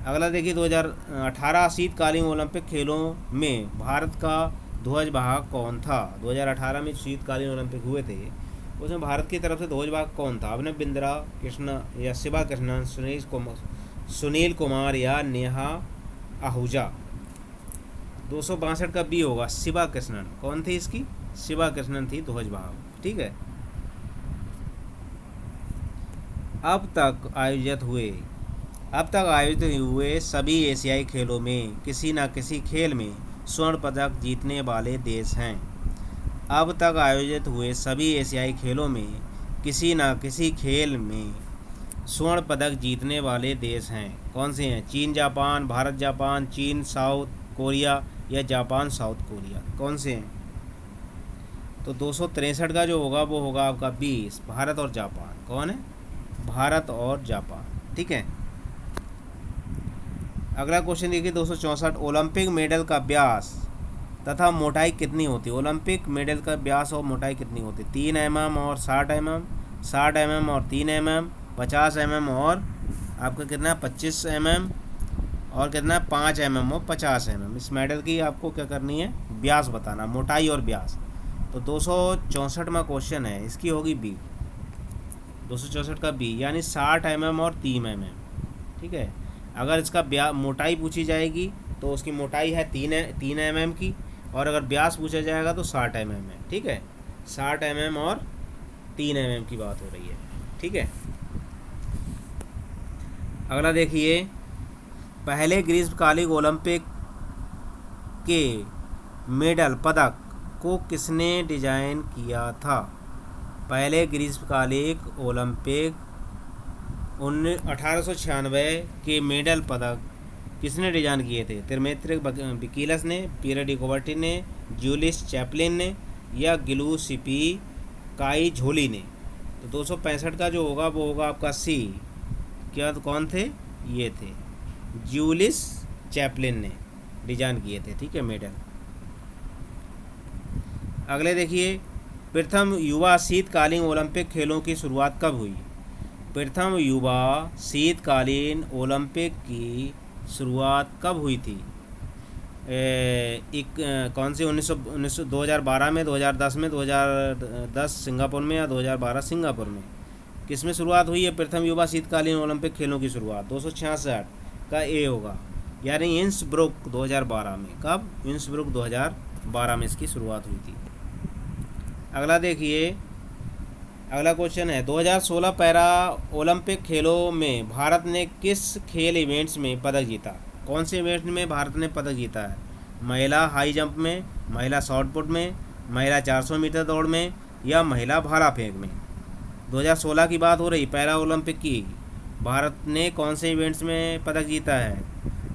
अगला देखिए 2018 शीतकालीन ओलंपिक खेलों में भारत का ध्वजवाहक कौन था? 2018 में शीतकालीन ओलंपिक हुए थे, उसमें भारत की तरफ से ध्वजवाहक कौन था? अभिनव बिंद्रा, कृष्ण या शिवा कृष्णन, सुनील कुमार या नेहा आहूजा? 262 का बी होगा, शिवा कृष्णन। कौन थी इसकी? शिवा कृष्णन थी ध्वजवाहक। ठीक है। अब तक आयोजित हुए सभी एशियाई खेलों में किसी न किसी खेल में स्वर्ण पदक जीतने वाले देश हैं। अब तक आयोजित हुए सभी एशियाई खेलों में किसी न किसी खेल में स्वर्ण पदक जीतने वाले देश हैं। कौन से हैं? चीन जापान, भारत जापान, चीन साउथ कोरिया, या जापान साउथ कोरिया? कौन से हैं? तो 263 का जो होगा वो होगा आपका 20, भारत और जापान। कौन है? भारत और जापान। ठीक है। अगला क्वेश्चन देखिए 264, ओलंपिक मेडल का व्यास तथा मोटाई कितनी होती है? ओलंपिक मेडल का व्यास और मोटाई कितनी होती है? 3 mm और 60 mm, 60 mm और 3 mm, 50 mm और आपका कितना 25 mm, और कितना 5 mm और 50 mm। इस मेडल की आपको क्या करनी है? व्यास बताना, मोटाई और व्यास। तो 264वां क्वेश्चन है, इसकी होगी बी, 264 का बी, यानी 60 mm और 3 mm। ठीक है। अगर इसका मोटाई पूछी जाएगी तो उसकी मोटाई है 3 mm की, और अगर व्यास पूछा जाएगा तो 60 mm है। ठीक है, 60 mm और 3 mm की बात हो रही है। ठीक है। अगला देखिए, पहले ग्रीष्मकालीन ओलंपिक के मेडल पदक को किसने डिजाइन किया था? पहले ग्रीष्मकालीन ओलंपिक 1896 के मेडल पदक किसने डिजाइन किए थे? तिरमेत्रिक बिकीलस ने, पीयर डी कुबर्टी ने, जूलियस चैपलिन ने, या गिलूसिपी काई झोली ने? तो 265 का जो होगा वो होगा आपका सी। क्या तो कौन थे? ये थे जूलिस चैपलिन ने डिजाइन किए थे, ठीक है, मेडल। अगले देखिए, प्रथम युवा शीतकालीन ओलंपिक खेलों की शुरुआत कब हुई? प्रथम युवा शीतकालीन ओलंपिक की शुरुआत कब हुई थी? कौन सी 1900 2012 में, 2010 में, 2010 सिंगापुर में, या 2012 सिंगापुर में? किस में शुरुआत हुई है प्रथम युवा शीतकालीन ओलंपिक खेलों की शुरुआत? 266 का ए होगा, यानी इंसब्रुक 2012 में। कब? इंसब्रुक 2012 में इसकी शुरुआत हुई थी। अगला देखिए, अगला क्वेश्चन है 2016 पैरा ओलंपिक खेलों में भारत ने किस खेल इवेंट्स में पदक जीता? कौन से इवेंट में भारत ने पदक जीता है? महिला हाई जंप में, महिला शॉट पुट में, महिला 400 मीटर दौड़ में, या महिला भाला फेंक में? 2016 की बात हो रही, पैरा ओलंपिक की। भारत ने कौन से इवेंट्स में पदक जीता है?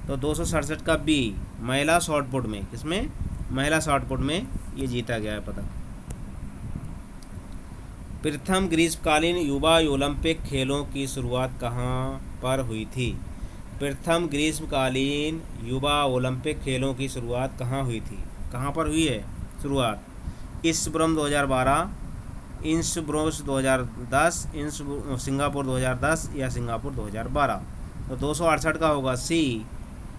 तो 267 का बी, महिला शॉट पुट में। किसमें? महिला शॉट पुट में ये जीता गया है पदक। प्रथम ग्रीष्मकालीन युवा ओलंपिक खेलों की शुरुआत कहाँ पर हुई थी? प्रथम ग्रीष्मकालीन युवा ओलंपिक खेलों की शुरुआत कहाँ हुई थी? कहाँ पर हुई है शुरुआत? इस्ब्रम 2012, इंसब्रुक 2010, सिंगापुर 2010, या सिंगापुर 2012? तो 268 का होगा सी।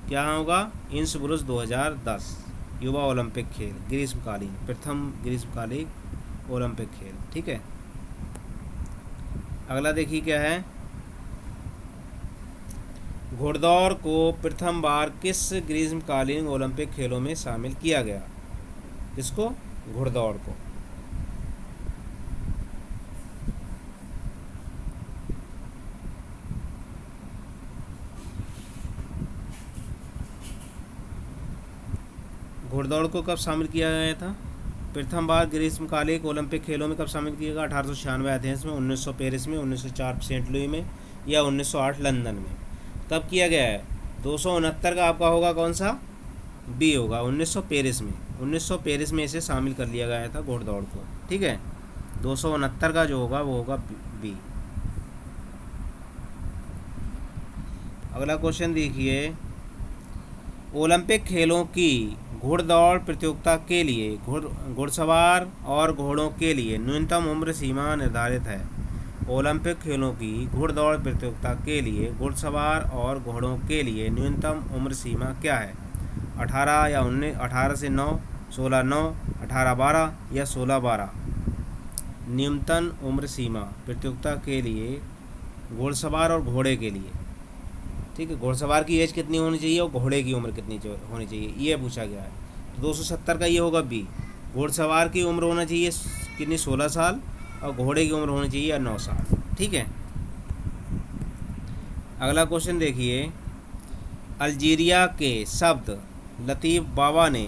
क्या होगा? इंसब्रुक 2010 युवा ओलंपिक खेल ग्रीष्मकालीन, प्रथम ग्रीष्मकालीन ओलंपिक खेल, ठीक है। अगला देखिए क्या है, घुड़दौड़ को प्रथम बार किस ग्रीष्मकालीन ओलंपिक खेलों में शामिल किया गया? किसको? घुड़दौड़ को। घुड़दौड़ को कब शामिल किया गया था? प्रथम बार ग्रीष्मकालीन ओलंपिक खेलों में कब शामिल किया गया? 1896 एथेंस में, 1900 पेरिस में, 1904 सेंट लुई में, या 1908 लंदन में? कब किया गया है? 269 का आपका होगा कौन सा? बी होगा, 1900 पेरिस में। 1900 पेरिस में इसे शामिल कर लिया गया था घुड़दौड़ को, ठीक है। 269 का जो होगा वो होगा बी। अगला क्वेश्चन देखिए, ओलंपिक खेलों की घुड़दौड़ प्रतियोगिता के लिए घुड़सवार और घोड़ों के लिए न्यूनतम उम्र सीमा निर्धारित है। ओलंपिक खेलों की घुड़दौड़ प्रतियोगिता के लिए घुड़सवार और घोड़ों के लिए न्यूनतम उम्र सीमा क्या है? 18 या 19, 18 से 9, 16 9, 18 12, या 16 12? न्यूनतम उम्र सीमा प्रतियोगिता के लिए घुड़सवार और घोड़े के लिए, ठीक है। घुड़सवार की एज कितनी होनी चाहिए और घोड़े की उम्र कितनी होनी चाहिए, ये पूछा गया है। तो 270 का ये होगा बी। घुड़सवार की उम्र होना चाहिए कितनी? 16 साल, और घोड़े की उम्र होनी चाहिए 9 साल, ठीक है। अगला क्वेश्चन देखिए, अल्जीरिया के शब्द लतीफ़ बाबा ने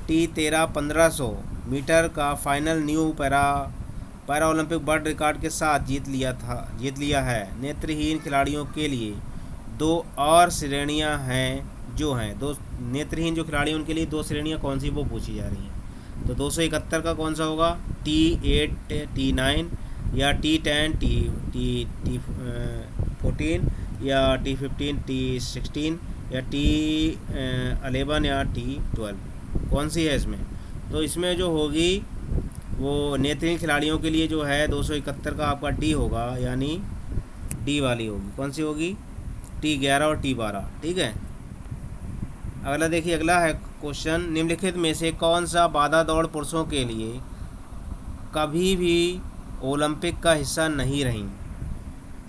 T13 1500 मीटर का final new para Olympic world record के साथ जीत लिया है। नेत्रहीन खिलाड़ियों के लिए दो और श्रेणियां हैं जो हैं, दो नेत्रहीन जो खिलाड़ी हैं उनके लिए दो श्रेणियां कौन सी वो पूछी जा रही हैं। तो 271 का कौन सा होगा? T8 T9, या T10 T14, या T15 T16, या T11 या T12? कौन सी है इसमें? तो इसमें जो होगी वो नेत्रहीन खिलाड़ियों के लिए जो है 271 का आपका डी होगा, यानी डी वाली होगी। कौन सी होगी? T11 और T12, ठीक है। अगला देखिए, अगला है क्वेश्चन, निम्नलिखित में से कौन सा बाधा दौड़ पुरुषों के लिए कभी भी ओलंपिक का हिस्सा नहीं रही?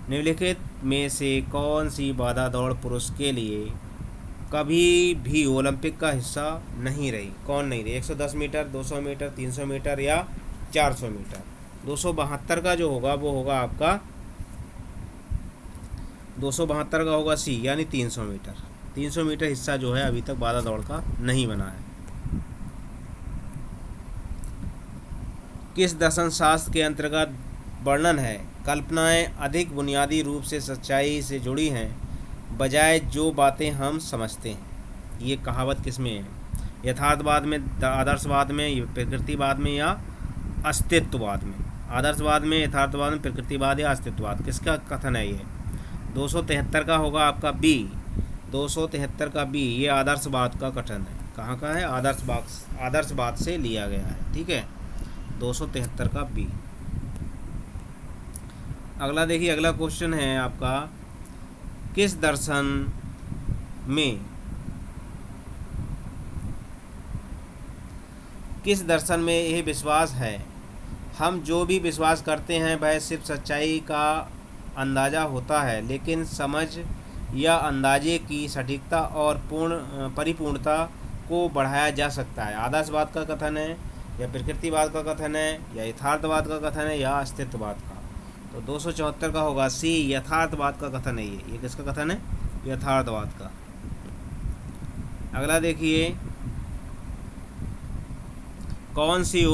निम्नलिखित में से कौन सी बाधा दौड़ पुरुष के लिए कभी भी ओलंपिक का हिस्सा नहीं रही? कौन नहीं रही? 110 मीटर, 200 मीटर, 300 मीटर, या 400 मीटर? 272 का जो होगा वो होगा आपका 272 का होगा सी, यानी 300 मीटर। 300 मीटर हिस्सा जो है अभी तक बाधा दौड़ का नहीं बना है। किस दर्शन शास्त्र के अंतर्गत वर्णन है? कल्पनाएं अधिक बुनियादी रूप से सच्चाई से जुड़ी हैं बजाय जो बातें हम समझते हैं। ये कहावत किस में है? यथार्थवाद में, आदर्शवाद में, प्रकृतिवाद में, या अस्तित्ववाद में? आदर्शवाद में, यथार्थवाद में, प्रकृतिवाद या अस्तित्ववाद, किसका कथन है ये? 273 का होगा आपका बी। 273 का बी, ये आदर्शवाद का कथन है। कहाँ का है? आदर्शवाद से लिया गया है। ठीक है, 273 का बी। अगला देखिए, अगला क्वेश्चन है आपका, किस दर्शन में यह विश्वास है, हम जो भी विश्वास करते हैं वह सिर्फ सच्चाई का अंदाज़ा होता है, लेकिन समझ या अंदाजे की सटीकता और परिपूर्णता को बढ़ाया जा सकता है। आदर्शवाद का कथन है, या प्रकृतिवाद का कथन है, या यथार्थवाद का कथन है, या अस्तित्ववाद का? तो 274 का होगा सी, यथार्थवाद का कथन है ये किसका कथन है? यथार्थवाद का। अगला देखिए, कौन सी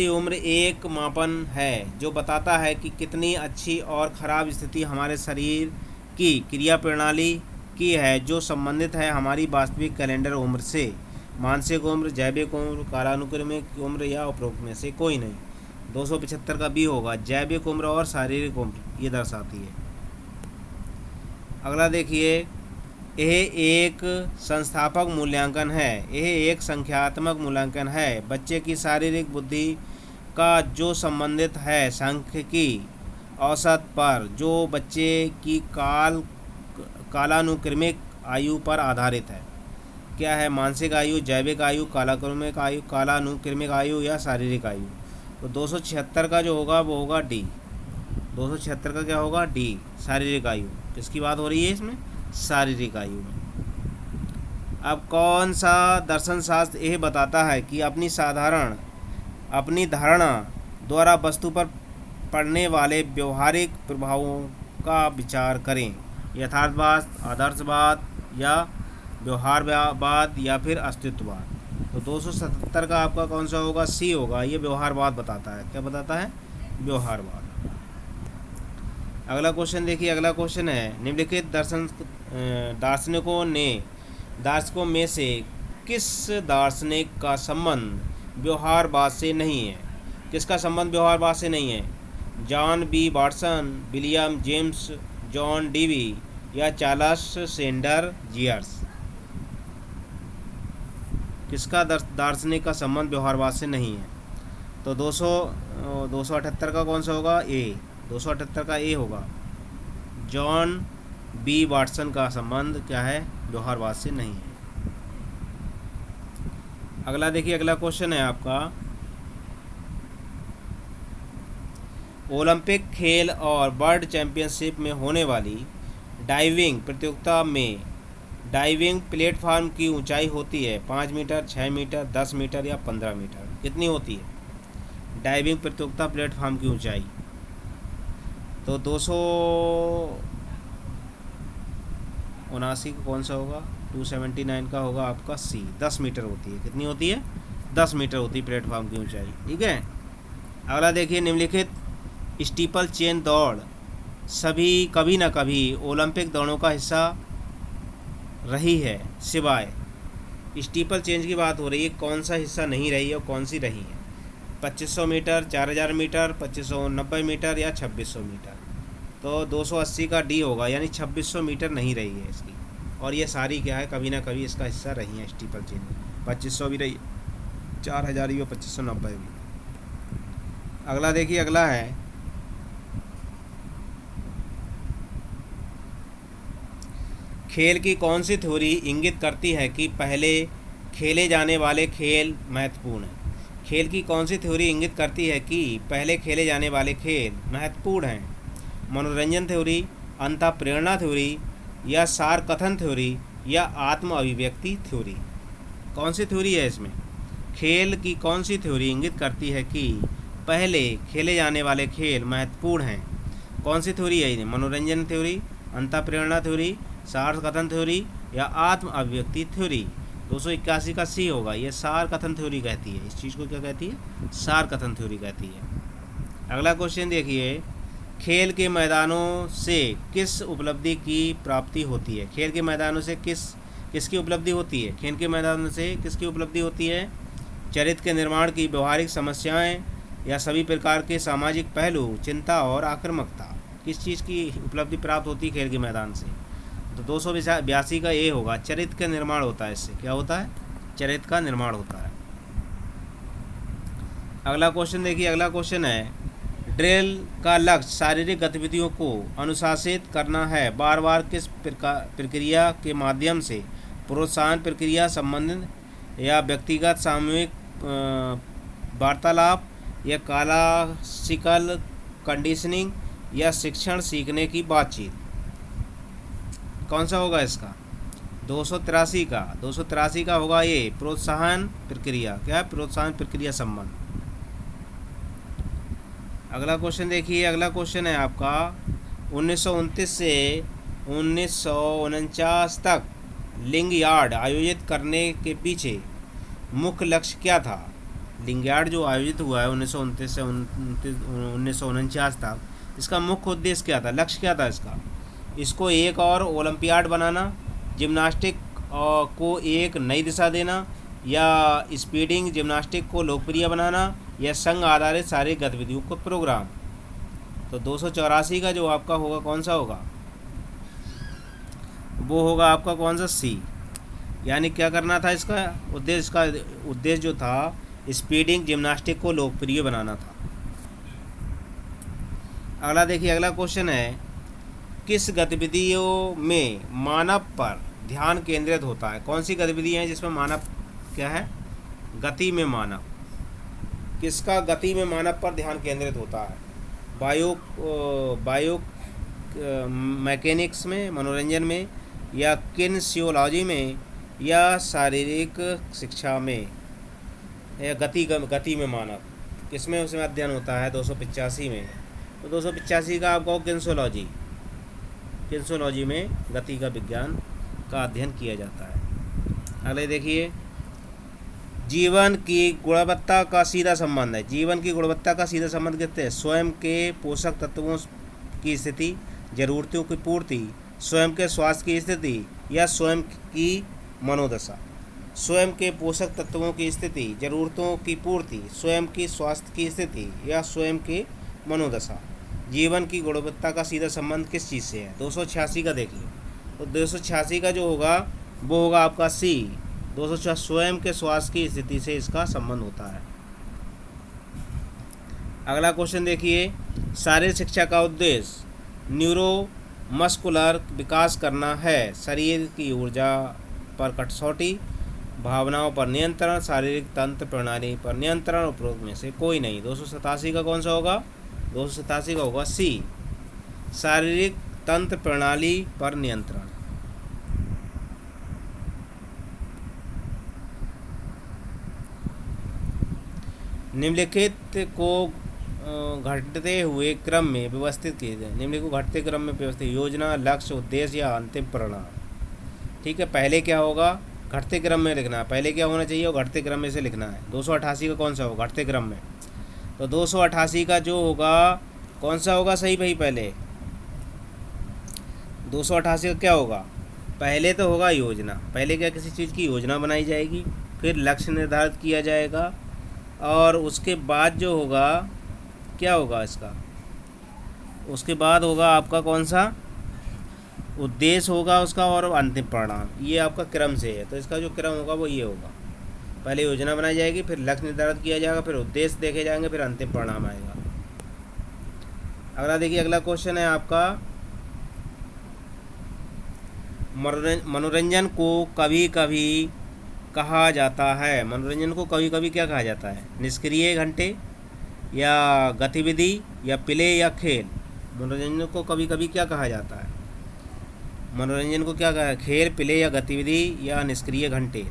उम्र एक मापन है जो बताता है कि कितनी अच्छी और ख़राब स्थिति हमारे शरीर की क्रिया प्रणाली की है, जो संबंधित है हमारी वास्तविक कैलेंडर उम्र से? मानसिक उम्र, जैविक उम्र, कालानुक्रमिक उम्र, या उपरोक्त में से कोई नहीं। 275 का बी होगा, जैविक उम्र और शारीरिक उम्र ये दर्शाती है। अगला देखिए, यह एक संस्थापक मूल्यांकन है, यह एक संख्यात्मक मूल्यांकन है। बच्चे की शारीरिक बुद्धि का जो संबंधित है सांख्यिकी औसत पर, जो बच्चे की कालानुक्रमिक आयु पर आधारित है। क्या है? मानसिक आयु, जैविक आयु, कालानुक्रमिक आयु, या शारीरिक आयु? तो 276 का जो होगा वो होगा डी। 276 का क्या होगा? डी, शारीरिक आयु। किसकी बात हो रही है इसमें? शारीरिक आयु में। अब कौन सा दर्शन शास्त्र यह बताता है कि अपनी धारणा द्वारा वस्तु पर पड़ने वाले व्यवहारिक प्रभावों का विचार करें? यथार्थवाद, आदर्शवाद, या व्यवहारवाद, या फिर अस्तित्ववाद? तो 277 का आपका कौन सा होगा? सी होगा, ये व्यवहारवाद बताता है। क्या बताता है? व्यवहारवाद। अगला क्वेश्चन देखिए, अगला क्वेश्चन है, निम्नलिखित दार्शनिकों में से किस दार्शनिक का संबंध व्यवहारवाद से नहीं है? किसका संबंध व्यवहारवाद से नहीं है? John B Watson, William James, John Dewey, या चार्ल्स सेंडर जियर्स? किसका दार्शनिक का संबंध व्यवहारवाद से नहीं है? तो 278 का कौन सा होगा? ए। 278 का ए होगा, जॉन बी वाटसन का संबंध क्या है? व्यवहारवाद से नहीं है। अगला देखिए, अगला क्वेश्चन है आपका, ओलंपिक खेल और वर्ल्ड चैंपियनशिप में होने वाली डाइविंग प्रतियोगिता में डाइविंग प्लेटफॉर्म की ऊंचाई होती है 5 मीटर, 6 मीटर, 10 मीटर, या 15 मीटर? कितनी होती है डाइविंग प्रतियोगिता प्लेटफॉर्म की ऊंचाई? तो 279 का कौन सा होगा? 279 का होगा आपका सी, 10 मीटर होती है। कितनी होती है? 10 मीटर होती है प्लेटफॉर्म की ऊंचाई। ठीक है, अगला देखिए, निम्नलिखित स्टीपल चेन दौड़ सभी कभी न कभी ओलंपिक दौड़ों का हिस्सा रही है, सिवाय स्टीपल चेंज की बात हो रही है, कौन सा हिस्सा नहीं रही है और कौन सी रही है? 2500 मीटर, 4000 मीटर, 2590 मीटर, या 2600 मीटर? तो 280 का डी होगा, यानी 2600 मीटर नहीं रही है इसकी, और ये सारी क्या है? कभी ना कभी इसका हिस्सा रही है स्टीपल चेन। 2500 भी रही, 4000 भी, 2590 भी। अगला देखिए, अगला है, खेल की कौन सी थ्योरी इंगित करती है कि पहले खेले जाने वाले खेल महत्वपूर्ण हैं? खेल की कौन सी थ्योरी इंगित करती है कि पहले खेले जाने वाले खेल महत्वपूर्ण हैं? मनोरंजन थ्योरी, अंतःप्रेरणा थ्योरी, या सार कथन थ्योरी, या आत्म अभिव्यक्ति थ्योरी? कौन सी थ्योरी है इसमें? खेल की कौन सी थ्योरी इंगित करती है कि पहले खेले जाने वाले खेल महत्वपूर्ण हैं? कौन सी थ्योरी है? मनोरंजन थ्योरी, अंतःप्रेरणा थ्योरी, सार कथन थ्योरी, या आत्म अभिव्यक्ति थ्योरी? 281 का सी होगा, ये सार कथन थ्योरी कहती है। इस चीज़ को क्या कहती है? सार कथन थ्योरी कहती है। अगला क्वेश्चन देखिए, खेल के मैदानों से किस उपलब्धि की प्राप्ति होती है? खेल के मैदानों से किसकी उपलब्धि होती है? खेल के मैदानों से किसकी उपलब्धि होती है? चरित्र के निर्माण की व्यवहारिक समस्याएं या सभी प्रकार के सामाजिक पहलू, चिंता और आक्रामकता। किस चीज़ की उपलब्धि प्राप्त होती है खेल के मैदान से? तो 282 का ये होगा, चरित्र का निर्माण होता है। इससे क्या होता है? चरित्र का निर्माण होता है। अगला क्वेश्चन देखिए, अगला क्वेश्चन है, ड्रिल का लक्ष्य शारीरिक गतिविधियों को अनुशासित करना है, बार बार किस प्रक्रिया के माध्यम से? प्रोत्साहन प्रक्रिया, संबंधित या व्यक्तिगत सामूहिक वार्तालाप, या क्लासिकल कंडीशनिंग, या शिक्षण सीखने की बातचीत? कौन सा होगा इसका? 283 का होगा ये, प्रोत्साहन प्रक्रिया। क्या है? प्रोत्साहन प्रक्रिया संबंध। अगला क्वेश्चन देखिए, अगला क्वेश्चन है आपका, 1929 से 1949 तक लिंग यार्ड आयोजित करने के पीछे मुख्य लक्ष्य क्या था? लिंग यार्ड जो आयोजित हुआ है 1929 से 1949 तक, इसका मुख्य उद्देश्य क्या था? लक्ष्य क्या था इसका? इसको एक और ओलंपियाड बनाना, जिम्नास्टिक को एक नई दिशा देना, या स्पीडिंग जिम्नास्टिक को लोकप्रिय बनाना, या संघ आधारित शारीरिक गतिविधियों को प्रोग्राम। तो 284 का जो आपका होगा कौन सा होगा? वो होगा आपका कौन सा? सी। यानी क्या करना था इसका उद्देश्य? इसका उद्देश्य जो था स्पीडिंग जिम्नास्टिक को लोकप्रिय बनाना था। अगला देखिए, अगला क्वेश्चन है, किस गतिविधियों में मानव पर ध्यान केंद्रित होता है? कौन सी गतिविधियाँ हैं जिसमें मानव क्या है? गति में मानव। किसका गति में मानव पर ध्यान केंद्रित होता है? बायो मैकेनिक्स में, मनोरंजन में, या किनेसियोलॉजी में, या शारीरिक शिक्षा में, या गति में मानव किसमें उसमें अध्ययन होता है? 285 में। तो 285 का आपको किनेसियोलॉजी में गति का विज्ञान का अध्ययन किया जाता है। अगले देखिए, जीवन की गुणवत्ता का सीधा संबंध है। जीवन की गुणवत्ता का सीधा संबंध किससे है? स्वयं के पोषक तत्वों की स्थिति, जरूरतों की पूर्ति, स्वयं के स्वास्थ्य की स्थिति, या स्वयं की मनोदशा। स्वयं के पोषक तत्वों की स्थिति, जरूरतों की पूर्ति, स्वयं की स्वास्थ्य की स्थिति, या स्वयं की मनोदशा। जीवन की गुणवत्ता का सीधा संबंध किस चीज़ से है? 286 का देखिए। तो 286 का जो होगा वो होगा आपका सी। 286 स्वयं के स्वास्थ्य की स्थिति से इसका संबंध होता है। अगला क्वेश्चन देखिए, शारीरिक शिक्षा का उद्देश्य न्यूरो मस्कुलर विकास करना है, शरीर की ऊर्जा पर कसौटी, भावनाओं पर नियंत्रण, शारीरिक तंत्र प्रणाली पर नियंत्रण, उपरोक्त में से कोई नहीं। 287 का कौन सा होगा? 287 का होगा सी, शारीरिक तंत्र प्रणाली पर नियंत्रण। निम्नलिखित को घटते हुए क्रम में व्यवस्थित किए जाए। निम्नलिखित को घटते क्रम में व्यवस्थित: योजना, लक्ष्य, उद्देश्य, या अंतिम परिणाम। ठीक है, पहले क्या होगा? घटते क्रम में लिखना है। पहले क्या होना चाहिए? और घटते क्रम में से लिखना है। 288 का कौन सा होगा? घटते क्रम में। तो 288 का जो होगा कौन सा होगा सही भाई? पहले 288 का क्या होगा? पहले तो होगा योजना। पहले क्या? किसी चीज़ की योजना बनाई जाएगी, फिर लक्ष्य निर्धारित किया जाएगा, और उसके बाद जो होगा क्या होगा इसका? उसके बाद होगा आपका कौन सा? उद्देश्य होगा उसका, और अंतिम परिणाम। ये आपका क्रम से है, तो इसका जो क्रम होगा वो ये होगा। पहले योजना बनाई जाएगी, फिर लक्ष्य निर्धारित किया जाएगा, फिर उद्देश्य देखे जाएंगे, फिर अंतिम परिणाम आएगा। अगला देखिए, अगला क्वेश्चन है आपका, मनोरंजन को कभी कभी कहा जाता है। मनोरंजन को कभी कभी क्या कहा जाता है? निष्क्रिय घंटे, या गतिविधि, या प्ले, या खेल। मनोरंजन को कभी कभी क्या कहा जाता है? मनोरंजन को क्या कहा है? खेल, प्ले, या गतिविधि, या निष्क्रिय घंटे।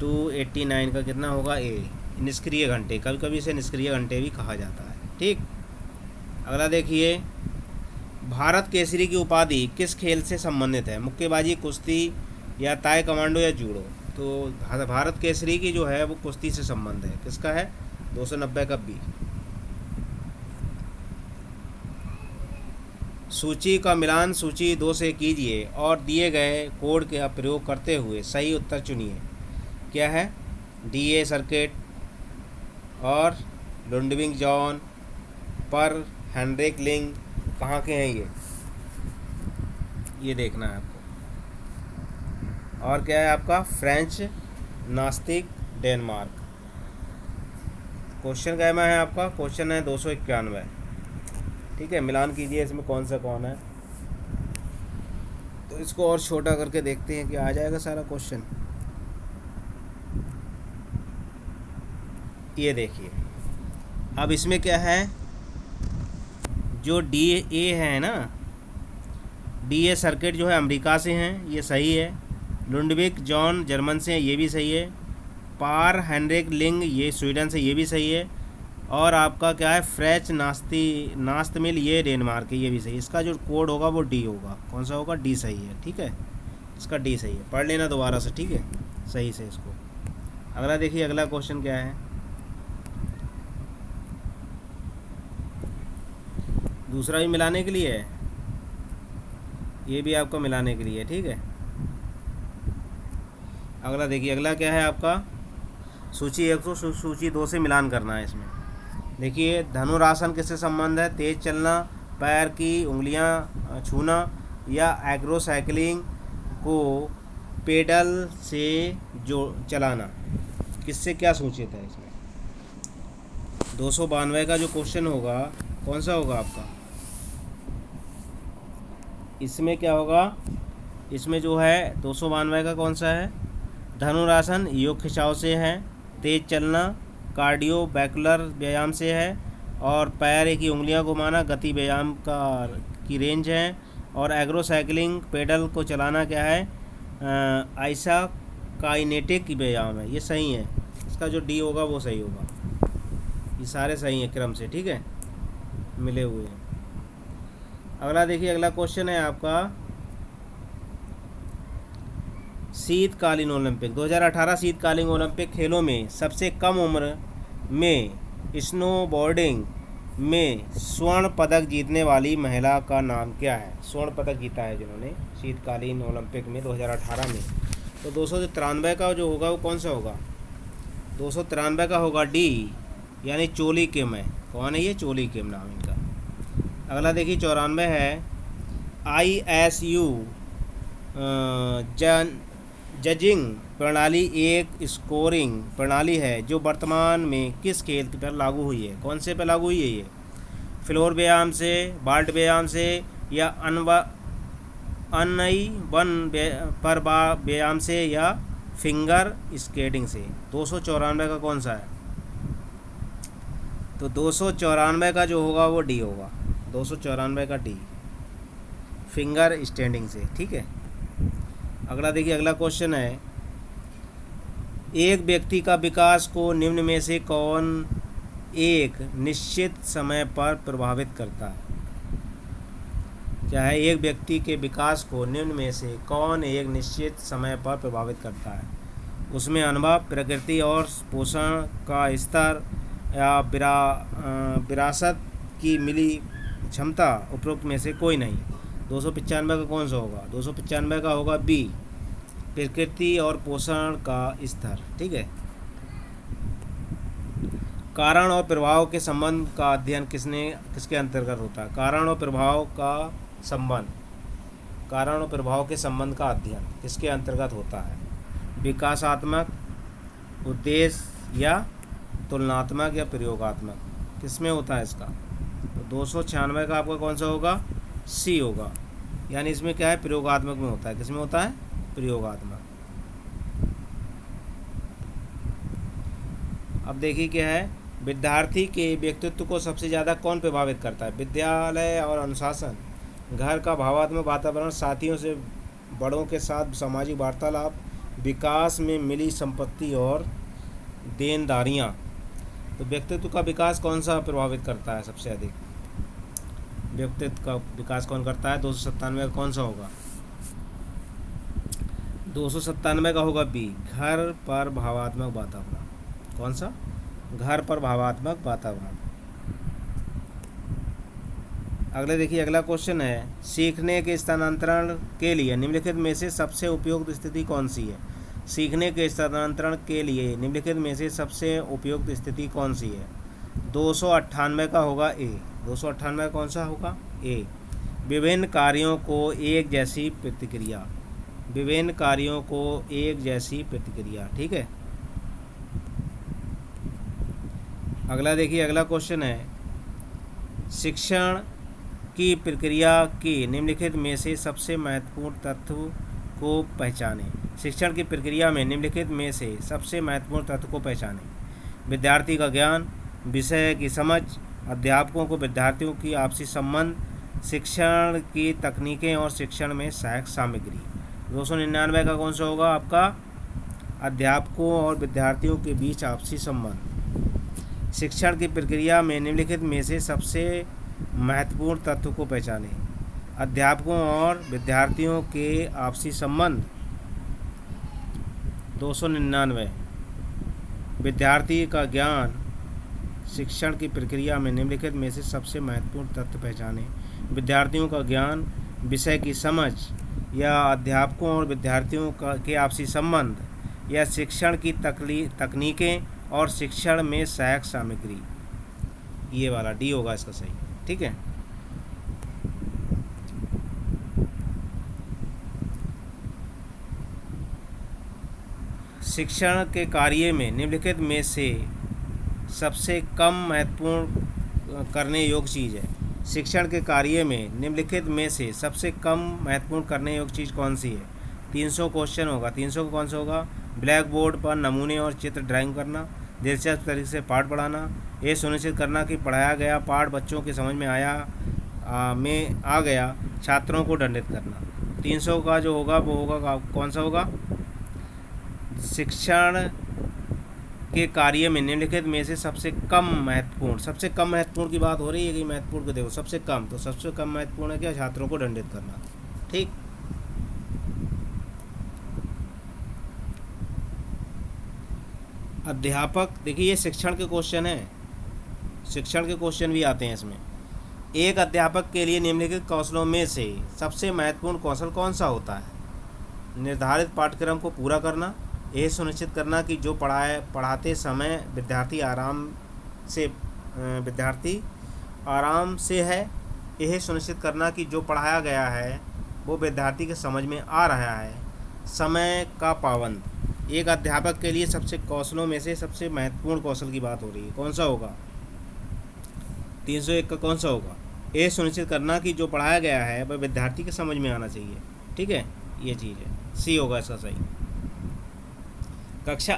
289 का कितना होगा? ए, निष्क्रिय घंटे। कभी कभी इसे निष्क्रिय घंटे भी कहा जाता है। ठीक। अगला देखिए, भारत केसरी की उपाधि किस खेल से संबंधित है? मुक्केबाजी, कुश्ती, या ताय कमांडो, या जूडो। तो भारत केसरी की जो है वो कुश्ती से संबंध है। किसका है? 290 का बी। सूची का मिलान सूची 2 से कीजिए और दिए गए कोड का प्रयोग करते हुए सही उत्तर चुनिए। क्या है, डीए सर्किट और लुडविग जॉन पर हेनरिक लिंग कहाँ के हैं ये देखना है आपको। और क्या है आपका, फ्रेंच नास्तिक डेनमार्क। क्वेश्चन क्या है आपका, क्वेश्चन है 291। ठीक है, मिलान कीजिए इसमें कौन सा कौन है। तो इसको और छोटा करके देखते हैं कि आ जाएगा सारा क्वेश्चन। ये देखिए, अब इसमें क्या है, जो डी ए है ना, डी ए सर्किट जो है अमेरिका से हैं, ये सही है। लुडविग जॉन जर्मन से हैं, ये भी सही है। पार हेनरिक लिंग ये स्वीडन से, ये भी सही है। और आपका क्या है, फ्रेंच नास्तमिल ये डेनमार्क है, ये भी सही। इसका जो कोड होगा वो डी होगा। कौन सा होगा, डी सही है। ठीक है, इसका डी सही है, पढ़ लेना दोबारा से, ठीक है, सही से इसको। अगला देखिए, अगला क्वेश्चन क्या है, दूसरा भी मिलाने के लिए है, ये भी आपको मिलाने के लिए है। ठीक है, अगला देखिए, अगला क्या है आपका, सूची 1 तो सूची 2 से मिलान करना है इसमें। देखिए, धनुरासन किससे संबंध है, तेज़ चलना, पैर की उंगलियां छूना या एग्रोसाइक्लिंग को पेडल से जो चलाना, किससे क्या सूचित है इसमें। 292 का जो क्वेश्चन होगा कौन सा होगा आपका, इसमें क्या होगा, इसमें जो है 292 का कौन सा है, धनुरासन योग खिंचाव से है, तेज़ चलना कार्डियोवैस्कुलर व्यायाम से है, और पैर की उंगलियां घुमाना गति व्यायाम की रेंज है, और एग्रोसाइक्लिंग पेडल को चलाना क्या है, ऐसा काइनेटिक व्यायाम है। ये सही है, इसका जो डी होगा वो सही होगा। ये सारे सही हैं क्रम से, ठीक है, मिले हुए हैं। अगला देखिए, अगला क्वेश्चन है आपका, शीतकालीन ओलंपिक 2018 शीतकालीन ओलंपिक खेलों में सबसे कम उम्र में स्नोबोर्डिंग में स्वर्ण पदक जीतने वाली महिला का नाम क्या है। स्वर्ण पदक जीता है जिन्होंने शीतकालीन ओलंपिक में 2018 में। तो 293 का जो होगा वो कौन सा होगा, 293 का होगा डी, यानी चोली किम है। कौन है ये, चोली किम नाम इनका। अगला देखिए 94 है, ISU जजिंग प्रणाली एक स्कोरिंग प्रणाली है जो वर्तमान में किस खेल पर लागू हुई है। कौन से पर लागू हुई है ये, फ्लोर व्यायाम से, बाल्ट व्यायाम से, या अनई वन पर व्यायाम से, या फिंगर स्केटिंग से। 294 का कौन सा है, तो 294 का जो होगा वो डी होगा। 294 का डी, फिंगर स्टैंडिंग से। ठीक है, अगला देखिए, अगला क्वेश्चन है, एक व्यक्ति का विकास को निम्न में से कौन एक निश्चित समय पर प्रभावित करता है। क्या है, एक व्यक्ति के विकास को निम्न में से कौन एक निश्चित समय पर प्रभावित करता है। उसमें अनुभव, प्रकृति और पोषण का स्तर, या विरासत की मिली क्षमता, उपरोक्त में से कोई नहीं। 295 का कौन सा होगा, 295 का होगा बी, प्रकृति और पोषण का स्तर। ठीक है, कारण और प्रभाव के संबंध का अध्ययन किसके अंतर्गत होता है। कारण और प्रभाव का संबंध, कारण और प्रभाव के संबंध का अध्ययन किसके अंतर्गत होता है, विकासात्मक, उद्देश्य, या तुलनात्मक, या प्रयोगात्मक, किसमें होता है इसका। तो 296 का आपका कौन सा होगा, सी होगा, यानी इसमें क्या है, प्रयोगात्मक में होता है। किसमें होता है, प्रयोगात्मक। अब देखिए क्या है, विद्यार्थी के व्यक्तित्व को सबसे ज़्यादा कौन प्रभावित करता है। विद्यालय और अनुशासन, घर का भावात्मक वातावरण, साथियों से, बड़ों के साथ सामाजिक वार्तालाप, विकास में मिली संपत्ति और देनदारियाँ। तो व्यक्तित्व का विकास कौन सा प्रभावित करता है सबसे अधिक, व्यक्तित्व का विकास कौन करता है। 297 का कौन सा होगा, 297 का होगा बी, घर पर भावात्मक वातावरण। कौन सा, घर पर भावात्मक वातावरण। अगले देखिए, अगला क्वेश्चन है, सीखने के स्थानांतरण के लिए निम्नलिखित में से सबसे उपयुक्त स्थिति कौन सी है। सीखने के स्थानांतरण के लिए निम्नलिखित में से सबसे उपयुक्त स्थिति कौन सी है? 298 का होगा ए। 298 कौन सा होगा? ए। विभिन्न कार्यों को एक जैसी प्रतिक्रिया, विभिन्न कार्यों को एक जैसी प्रतिक्रिया, ठीक है। अगला देखिए, अगला क्वेश्चन है, शिक्षण की प्रक्रिया के निम्नलिखित में से सबसे महत्वपूर्ण तत्व को पहचानें। शिक्षण की प्रक्रिया में निम्नलिखित में से सबसे महत्वपूर्ण तत्व को पहचानें। विद्यार्थी का ज्ञान, विषय की समझ, अध्यापकों को विद्यार्थियों की आपसी संबंध, शिक्षण की तकनीकें और शिक्षण में सहायक सामग्री। 299 का कौन सा होगा आपका? अध्यापकों और विद्यार्थियों के बीच आपसी संबंध। शिक्षण की प्रक्रिया में निम्नलिखित में से सबसे महत्वपूर्ण तत्व को पहचानें। अध्यापकों और विद्यार्थियों के आपसी संबंध। 299 विद्यार्थी का ज्ञान, शिक्षण की प्रक्रिया में निम्नलिखित में से सबसे महत्वपूर्ण तत्व पहचानें। विद्यार्थियों का ज्ञान, विषय की समझ, या अध्यापकों और विद्यार्थियों के आपसी संबंध, या शिक्षण की तकनीकें और शिक्षण में सहायक सामग्री। ये वाला डी होगा इसका सही, ठीक है। शिक्षण के कार्य में निम्नलिखित में से सबसे कम महत्वपूर्ण करने योग्य चीज़ है। शिक्षण के कार्य में निम्नलिखित में से सबसे कम महत्वपूर्ण करने योग्य चीज़ कौन सी है? 300 क्वेश्चन होगा। 300 का कौन सा होगा? ब्लैक बोर्ड पर नमूने और चित्र ड्राइंग करना, दिलचस्प तरीके से पाठ पढ़ाना, ये सुनिश्चित करना कि पढ़ाया गया पाठ बच्चों की समझ में आ गया, छात्रों को दंडित करना। 300 का जो होगा वो होगा कौन सा होगा? शिक्षण के कार्य में निम्नलिखित में से सबसे कम महत्वपूर्ण। सबसे कम महत्वपूर्ण की बात हो रही है कि महत्वपूर्ण को देखो, सबसे कम, तो सबसे कम महत्वपूर्ण है क्या? छात्रों को दंडित करना, ठीक। अध्यापक, देखिए ये शिक्षण के क्वेश्चन है, शिक्षण के क्वेश्चन भी आते हैं इसमें। एक अध्यापक के लिए निम्नलिखित कौशलों में से सबसे महत्वपूर्ण कौशल कौन सा होता है? निर्धारित पाठ्यक्रम को पूरा करना, यह सुनिश्चित करना कि जो पढ़ाते समय विद्यार्थी आराम से है, यह सुनिश्चित करना कि जो पढ़ाया गया है वो विद्यार्थी के समझ में आ रहा है, समय का पाबंद। एक अध्यापक के लिए सबसे कौशलों में से सबसे महत्वपूर्ण कौशल की बात हो रही है, कौन सा होगा? 301 का कौन सा होगा? ये सुनिश्चित करना कि जो पढ़ाया गया है वह विद्यार्थी के समझ में आना चाहिए, ठीक है, ये चीज़ है, सी होगा इसका सही। कक्षा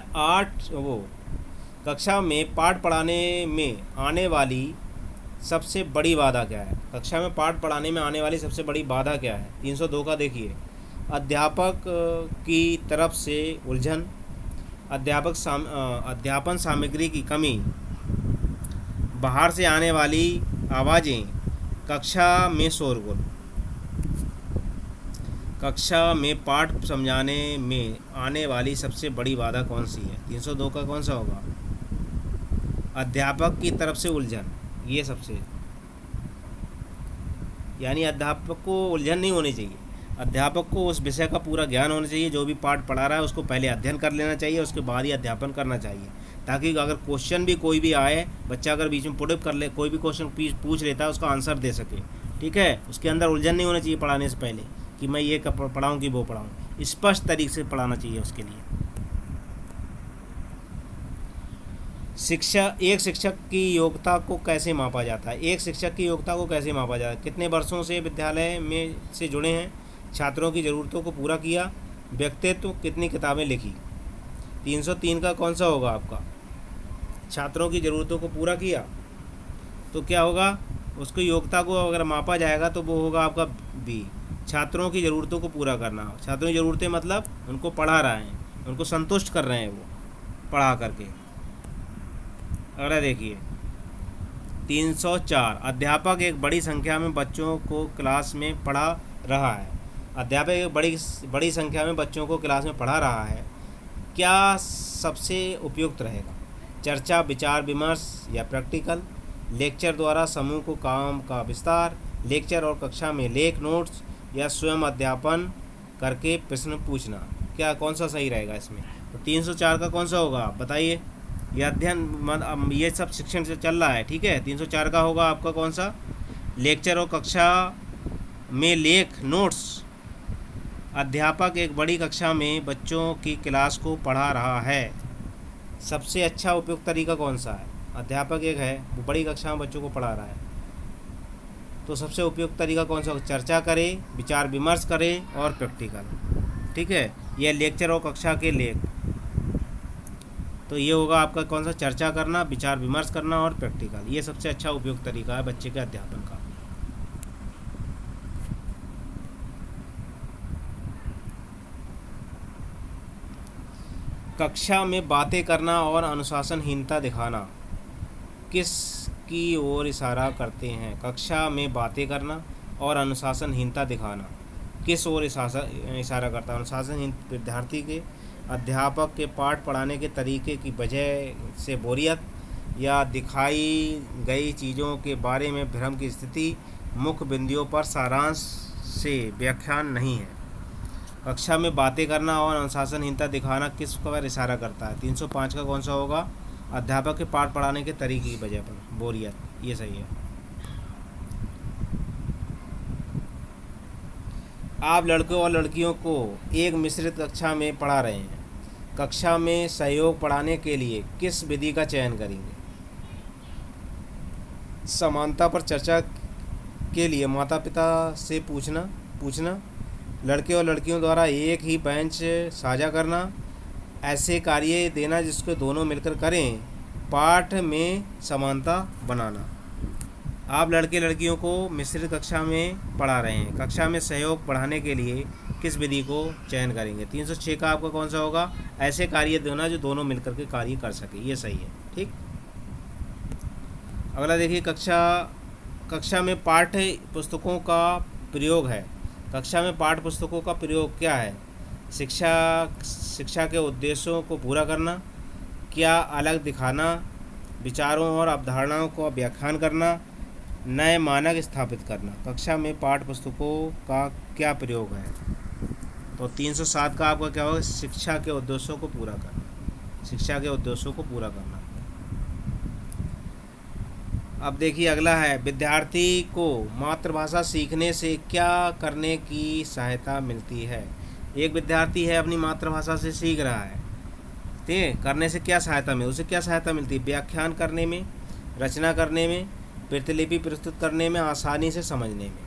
में पाठ पढ़ाने में आने वाली सबसे बड़ी बाधा क्या है? कक्षा में पाठ पढ़ाने में आने वाली सबसे बड़ी बाधा क्या है? 302 का देखिए, अध्यापक की तरफ से उलझन, अध्यापन सामग्री की कमी, बाहर से आने वाली आवाज़ें, कक्षा में शोरगुल। कक्षा में पाठ समझाने में आने वाली सबसे बड़ी बाधा कौन सी है? 302 का कौन सा होगा? अध्यापक की तरफ से उलझन, ये सबसे, यानी अध्यापक को उलझन नहीं होनी चाहिए, अध्यापक को उस विषय का पूरा ज्ञान होना चाहिए। जो भी पाठ पढ़ा रहा है उसको पहले अध्ययन कर लेना चाहिए, उसके बाद ही अध्यापन करना चाहिए, ताकि अगर क्वेश्चन भी कोई भी आए, बच्चा अगर बीच में पुटअप कर ले, कोई भी क्वेश्चन पूछ लेता है उसका आंसर दे सके, ठीक है। उसके अंदर उलझन नहीं होना चाहिए पढ़ाने से पहले कि मैं ये पढ़ाऊँ कि वो पढ़ाऊँ, स्पष्ट तरीके से पढ़ाना चाहिए उसके लिए। एक शिक्षक की योग्यता को कैसे मापा जाता है? एक शिक्षक की योग्यता को कैसे मापा जाता है? कितने वर्षों से विद्यालय में से जुड़े हैं, छात्रों की ज़रूरतों को पूरा किया, व्यक्तित्व, कितनी किताबें लिखी। 303 का कौन सा होगा आपका? छात्रों की ज़रूरतों को पूरा किया, तो क्या होगा? उसको योग्यता को अगर मापा जाएगा तो वो होगा आपका बी, छात्रों की ज़रूरतों को पूरा करना। छात्रों की ज़रूरतें मतलब उनको पढ़ा रहे हैं, उनको संतुष्ट कर रहे हैं वो पढ़ा करके। अगला देखिए 304, अध्यापक एक बड़ी संख्या में बच्चों को क्लास में पढ़ा रहा है। अध्यापक एक बड़ी संख्या में बच्चों को क्लास में पढ़ा रहा है, क्या सबसे उपयुक्त रहेगा? चर्चा, विचार विमर्श या प्रैक्टिकल? लेक्चर द्वारा समूह को काम का विस्तार, लेक्चर और कक्षा में लेख नोट्स, या स्वयं अध्यापन करके प्रश्न पूछना। क्या कौन सा सही रहेगा इसमें? तो 304 का कौन सा होगा आप बताइए। ये अध्ययन ये सब शिक्षण से चल रहा है, ठीक है। 304 का होगा आपका कौन सा? लेक्चर और कक्षा में लेख नोट्स। अध्यापक एक बड़ी कक्षा में बच्चों की क्लास को पढ़ा रहा है। सबसे अच्छा उपयुक्त तरीका कौन सा है? अध्यापक एक है, वो बड़ी कक्षा में बच्चों को पढ़ा रहा है, तो सबसे उपयुक्त तरीका कौन सा? चर्चा करें, विचार विमर्श करें और प्रैक्टिकल, ठीक है। यह लेक्चर और कक्षा के लेख, तो ये होगा आपका कौन सा? चर्चा करना, विचार विमर्श करना और प्रैक्टिकल। ये सबसे अच्छा उपयुक्त तरीका है बच्चे के अध्यापन का। कक्षा में बातें करना और अनुशासनहीनता दिखाना किस की ओर इशारा करते हैं? कक्षा में बातें करना और अनुशासनहीनता दिखाना किस ओर इशारा करता है? अनुशासनहीन विद्यार्थी के अध्यापक के पाठ पढ़ाने के तरीके की वजह से बोरियत, या दिखाई गई चीज़ों के बारे में भ्रम की स्थिति, मुख्य बिंदुओं पर सारांश से व्याख्यान नहीं है। कक्षा में बातें करना और अनुशासनहीनता दिखाना किस पर इशारा करता है? 305 का कौन सा होगा? अध्यापक के पाठ पढ़ाने के तरीके की वजह पर बोरियत, ये सही है। आप लड़कों और लड़कियों को एक मिश्रित कक्षा में पढ़ा रहे हैं। कक्षा में सहयोग पढ़ाने के लिए किस विधि का चयन करेंगे? समानता पर चर्चा के लिए माता पिता से पूछना, लड़के और लड़कियों द्वारा एक ही बेंच साझा करना, ऐसे कार्य देना जिसको दोनों मिलकर करें, पाठ में समानता बनाना। आप लड़के लड़कियों को मिश्रित कक्षा में पढ़ा रहे हैं। कक्षा में सहयोग पढ़ाने के लिए किस विधि को चयन करेंगे? 306 का आपका कौन सा होगा? ऐसे कार्य देना जो दोनों मिलकर के कार्य कर सके, ये सही है, ठीक। अगला देखिए, कक्षा में पाठ्य पुस्तकों का प्रयोग है। कक्षा में पाठ्य पुस्तकों का प्रयोग क्या है? शिक्षा के उद्देश्यों को पूरा करना, क्या अलग दिखाना, विचारों और अवधारणाओं को व्याख्यान करना, नए मानक स्थापित करना। कक्षा में पाठ्य पुस्तकों का क्या प्रयोग है? तो 307 का आपका क्या होगा? शिक्षा के उद्देश्यों को पूरा करना, शिक्षा के उद्देश्यों को पूरा करना। अब देखिए अगला है, विद्यार्थी को मातृभाषा सीखने से क्या करने की सहायता मिलती है? एक विद्यार्थी है, अपनी मातृभाषा से सीख रहा है, ठीक है, करने से क्या सहायता मिलती? उसे क्या सहायता मिलती है? व्याख्यान करने में, रचना करने में, प्रतिलिपि प्रस्तुत करने में, आसानी से समझने में।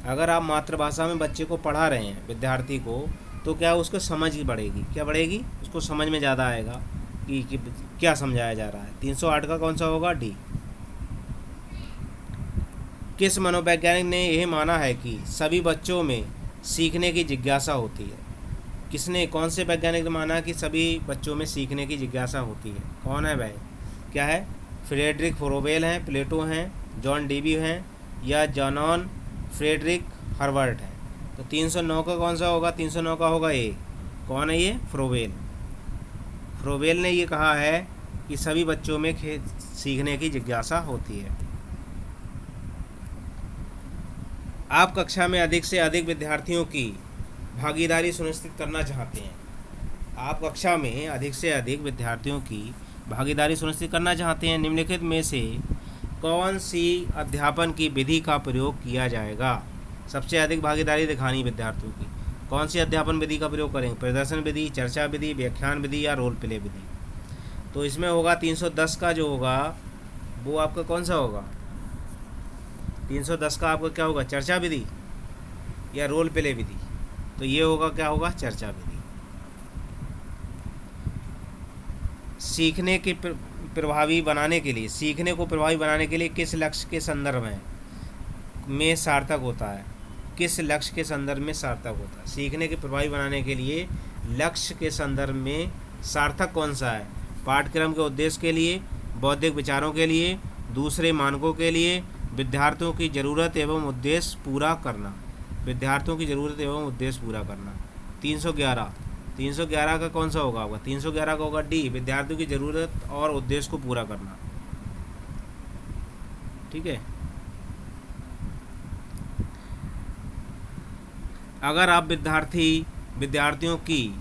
अगर आप मातृभाषा में बच्चे को पढ़ा रहे हैं, विद्यार्थी को, तो क्या उसको समझ बढ़ेगी? क्या बढ़ेगी? उसको समझ में ज़्यादा आएगा कि क्या समझाया जा रहा है। 308 का कौन सा होगा? डी। किस मनोवैज्ञानिक ने यह माना है कि सभी बच्चों में सीखने की जिज्ञासा होती है? किसने, कौन से वैज्ञानिक ने माना कि सभी बच्चों में सीखने की जिज्ञासा होती है? कौन है भाई? क्या है? फ्रेडरिक फ्रोबेल हैं, प्लेटो हैं, जॉन डीवी हैं, या जानॉन फ्रेडरिक हर्बर्ट हैं? तो 309 का कौन सा होगा? 309 का होगा ए। कौन है ये? फ्रोबेल। फ्रोबेल ने ये कहा है कि सभी बच्चों में सीखने की जिज्ञासा होती है। आप कक्षा में अधिक से अधिक विद्यार्थियों की भागीदारी सुनिश्चित करना चाहते हैं। आप कक्षा में अधिक से अधिक विद्यार्थियों की भागीदारी सुनिश्चित करना चाहते हैं। निम्नलिखित में से कौन सी अध्यापन की विधि का प्रयोग किया जाएगा? सबसे अधिक भागीदारी दिखानी विद्यार्थियों की, कौन सी अध्यापन विधि का प्रयोग करेंगे? प्रदर्शन विधि, चर्चा विधि, व्याख्यान विधि या रोल प्ले विधि? तो इसमें होगा 310 का जो होगा वो आपका कौन सा होगा? 310 का आपका क्या होगा? चर्चा विधि या रोल प्ले विधि? तो ये होगा क्या होगा? चर्चा विधि। सीखने को प्रभावी बनाने के लिए किस लक्ष्य के संदर्भ में सार्थक होता है? किस लक्ष्य के संदर्भ में सार्थक होता है? सीखने के प्रभावी बनाने के लिए लक्ष्य के संदर्भ में सार्थक कौन सा है? पाठ्यक्रम के उद्देश्य के लिए, बौद्धिक विचारों के लिए, दूसरे मानकों के लिए, विद्यार्थियों की ज़रूरत एवं उद्देश्य पूरा करना। विद्यार्थियों की ज़रूरत एवं उद्देश्य पूरा करना। 311 का कौन सा होगा? 311 का होगा डी, विद्यार्थियों की ज़रूरत और उद्देश्य को पूरा करना, ठीक है। अगर आप विद्यार्थी विद्यार्थियों की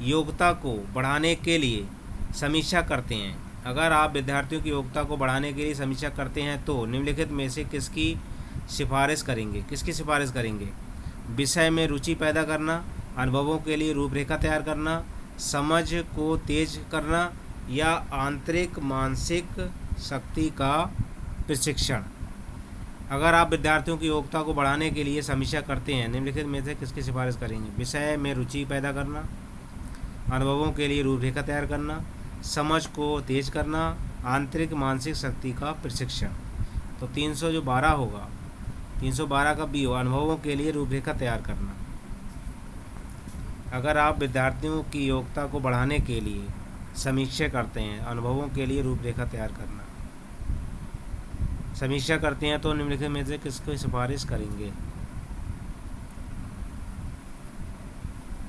योग्यता को बढ़ाने के लिए समीक्षा करते हैं। अगर आप विद्यार्थियों की योग्यता को बढ़ाने के लिए समीक्षा करते हैं तो निम्नलिखित में से किसकी सिफारिश करेंगे? किसकी सिफारिश करेंगे? विषय में रुचि पैदा करना, अनुभवों के लिए रूपरेखा तैयार करना, समझ को तेज करना या आंतरिक मानसिक शक्ति का प्रशिक्षण। अगर आप विद्यार्थियों की योग्यता को बढ़ाने के लिए समीक्षा करते हैं निम्नलिखित में से किसकी सिफारिश करेंगे? विषय में रुचि पैदा करना, अनुभवों के लिए रूपरेखा तैयार करना, समझ को तेज करना, आंतरिक मानसिक शक्ति का प्रशिक्षण। तो 312 होगा, 312 का बी हो, अनुभवों के लिए रूपरेखा तैयार करना। अगर आप विद्यार्थियों की योग्यता को बढ़ाने के लिए समीक्षा करते हैं, अनुभवों के लिए रूपरेखा तैयार करना, समीक्षा करते हैं तो निम्नलिखित में से किसकी सिफारिश करेंगे?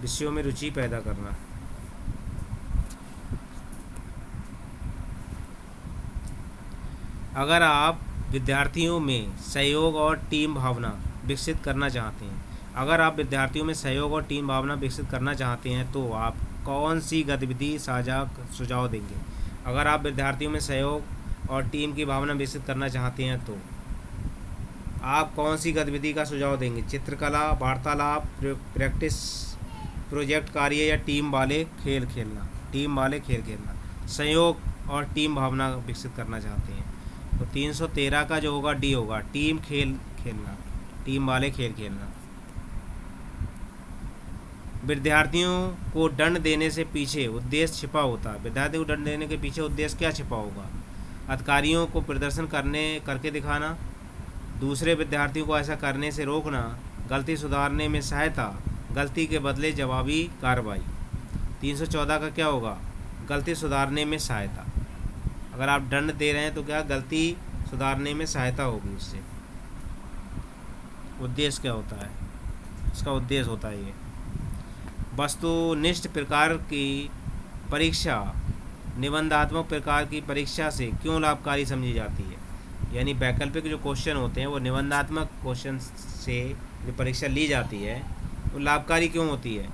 विषयों में रुचि पैदा करना। अगर आप विद्यार्थियों में सहयोग और टीम भावना विकसित करना चाहते हैं, अगर आप विद्यार्थियों में सहयोग और टीम भावना विकसित करना चाहते हैं तो आप कौन सी गतिविधि साझा सुझाव देंगे? अगर आप विद्यार्थियों में सहयोग और टीम की भावना विकसित करना चाहते हैं तो आप कौन सी गतिविधि का सुझाव देंगे? चित्रकला, वार्तालाप, प्रैक्टिस, प्रोजेक्ट कार्य या टीम वाले खेल खेलना? टीम वाले खेल खेलना। सहयोग और टीम भावना विकसित करना चाहते हैं तो 313 का जो होगा डी होगा, टीम खेल खेलना, टीम वाले खेल खेलना। विद्यार्थियों को दंड देने से पीछे उद्देश्य छिपा होता है। विद्यार्थियों को दंड देने के पीछे उद्देश्य क्या छिपा होगा? अधिकारियों को प्रदर्शन करके दिखाना, दूसरे विद्यार्थियों को ऐसा करने से रोकना, गलती सुधारने में सहायता, गलती के बदले जवाबी कार्रवाई। 314 का क्या होगा? गलती सुधारने में सहायता। अगर आप दंड दे रहे हैं तो क्या गलती सुधारने में सहायता होगी उससे। उद्देश्य क्या होता है? इसका उद्देश्य होता है ये। वस्तुनिष्ठ प्रकार की परीक्षा निबंधात्मक प्रकार की परीक्षा से क्यों लाभकारी समझी जाती है? यानी वैकल्पिक जो क्वेश्चन होते हैं वो निबंधात्मक क्वेश्चन से जो परीक्षा ली जाती है वो लाभकारी क्यों होती है?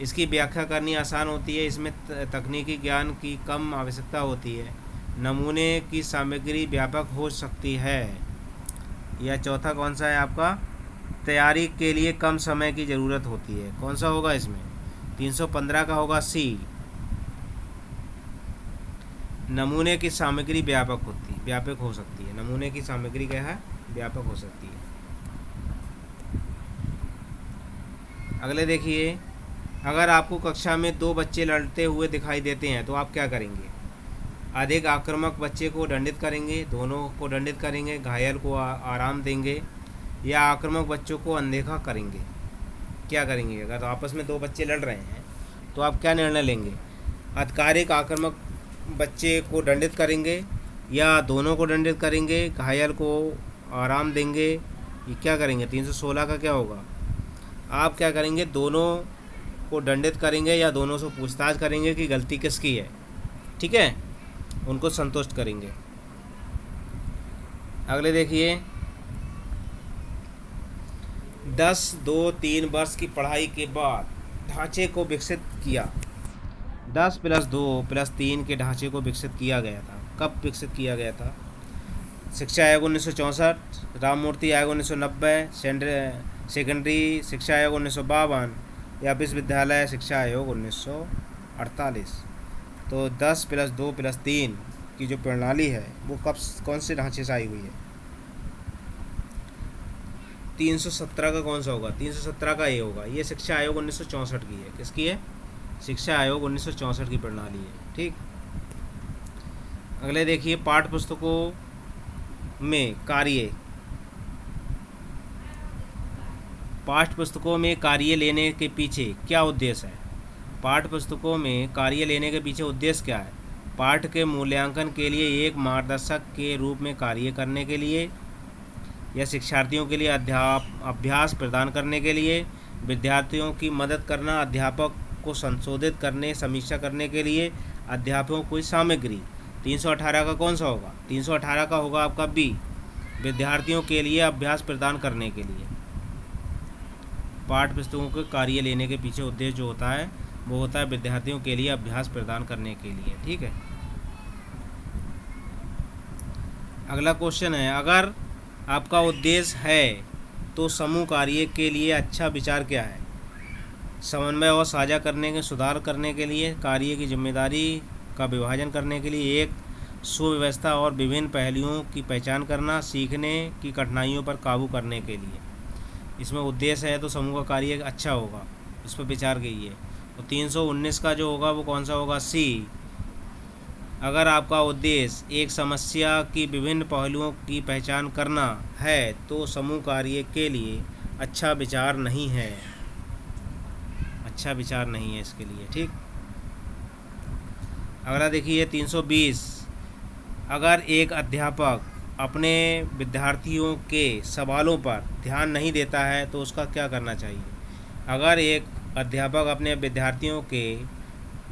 इसकी व्याख्या करनी आसान होती है, इसमें तकनीकी ज्ञान की कम आवश्यकता होती है, नमूने की सामग्री व्यापक हो सकती है, या चौथा कौन सा है आपका? तैयारी के लिए कम समय की ज़रूरत होती है। कौन सा होगा इसमें? 315 का होगा सी, नमूने की सामग्री व्यापक हो सकती है। नमूने की सामग्री क्या है? व्यापक हो सकती है। अगले देखिए, अगर आपको कक्षा में दो बच्चे लड़ते हुए दिखाई देते हैं तो आप क्या करेंगे? अधिक आक्रामक बच्चे को दंडित करेंगे, दोनों को दंडित करेंगे, घायल को आराम देंगे, या आक्रामक बच्चों को अनदेखा करेंगे? क्या करेंगे? अगर आपस में दो बच्चे लड़ रहे हैं तो आप क्या निर्णय लेंगे? अधिकारिक आक्रामक बच्चे को दंडित करेंगे या दोनों को दंडित करेंगे, घायल को आराम देंगे, ये क्या करेंगे? 316 का क्या होगा? आप क्या करेंगे? दोनों को दंडित करेंगे या दोनों से पूछताछ करेंगे कि गलती किसकी है, ठीक है, उनको संतुष्ट करेंगे। अगले देखिए, 10-2-3 वर्ष की पढ़ाई के बाद ढांचे को विकसित किया। 10+2+3 के ढांचे को विकसित किया गया था। कब विकसित किया गया था? शिक्षा आयोग 1964, राममूर्ति आयोग 1990, सेकेंडरी शिक्षा आयोग 1952 या विश्वविद्यालय शिक्षा आयोग 1948। तो 10+2+3 की जो प्रणाली है वो कौन से ढांचे से आई हुई है? 317 का कौन सा होगा? 317 का ये होगा। ये शिक्षा आयोग 1964 की है। किसकी है? शिक्षा आयोग 1964 की प्रणाली है, ठीक। अगले देखिए, पाठ्य पुस्तकों में कार्य लेने के पीछे क्या उद्देश्य है? पाठ्य पुस्तकों में कार्य लेने के पीछे उद्देश्य क्या है? पाठ के मूल्यांकन के लिए, एक मार्गदर्शक के रूप में कार्य करने के लिए, या शिक्षार्थियों के लिए अभ्यास प्रदान करने के लिए, विद्यार्थियों की मदद करना, अध्यापक को संशोधित करने, समीक्षा करने के लिए, अध्यापकों की सामग्री। 318 का कौन सा होगा? 318 का होगा आपका बी, विद्यार्थियों के लिए अभ्यास प्रदान करने के लिए। पाठ्य पुस्तकों के कार्य लेने के पीछे उद्देश्य जो होता है वो होता है विद्यार्थियों के लिए अभ्यास प्रदान करने के लिए। ठीक है, अगला क्वेश्चन है, अगर आपका उद्देश्य है तो समूह कार्य के लिए अच्छा विचार क्या है? समन्वय और साझा करने के सुधार करने के लिए, कार्य की जिम्मेदारी का विभाजन करने के लिए, एक सुव्यवस्था और विभिन्न पहलुओं की पहचान करना, सीखने की कठिनाइयों पर काबू करने के लिए। इसमें उद्देश्य है तो समूह का कार्य अच्छा होगा, इस पर विचार कीजिए। तो 319 का जो होगा वो कौन सा होगा? सी। अगर आपका उद्देश्य एक समस्या की विभिन्न पहलुओं की पहचान करना है तो समूह कार्य के लिए अच्छा विचार नहीं है, अच्छा विचार नहीं है इसके लिए। ठीक, अगला देखिए 320, अगर एक अध्यापक अपने विद्यार्थियों के सवालों पर ध्यान नहीं देता है तो उसका क्या करना चाहिए? अगर एक अध्यापक अपने विद्यार्थियों के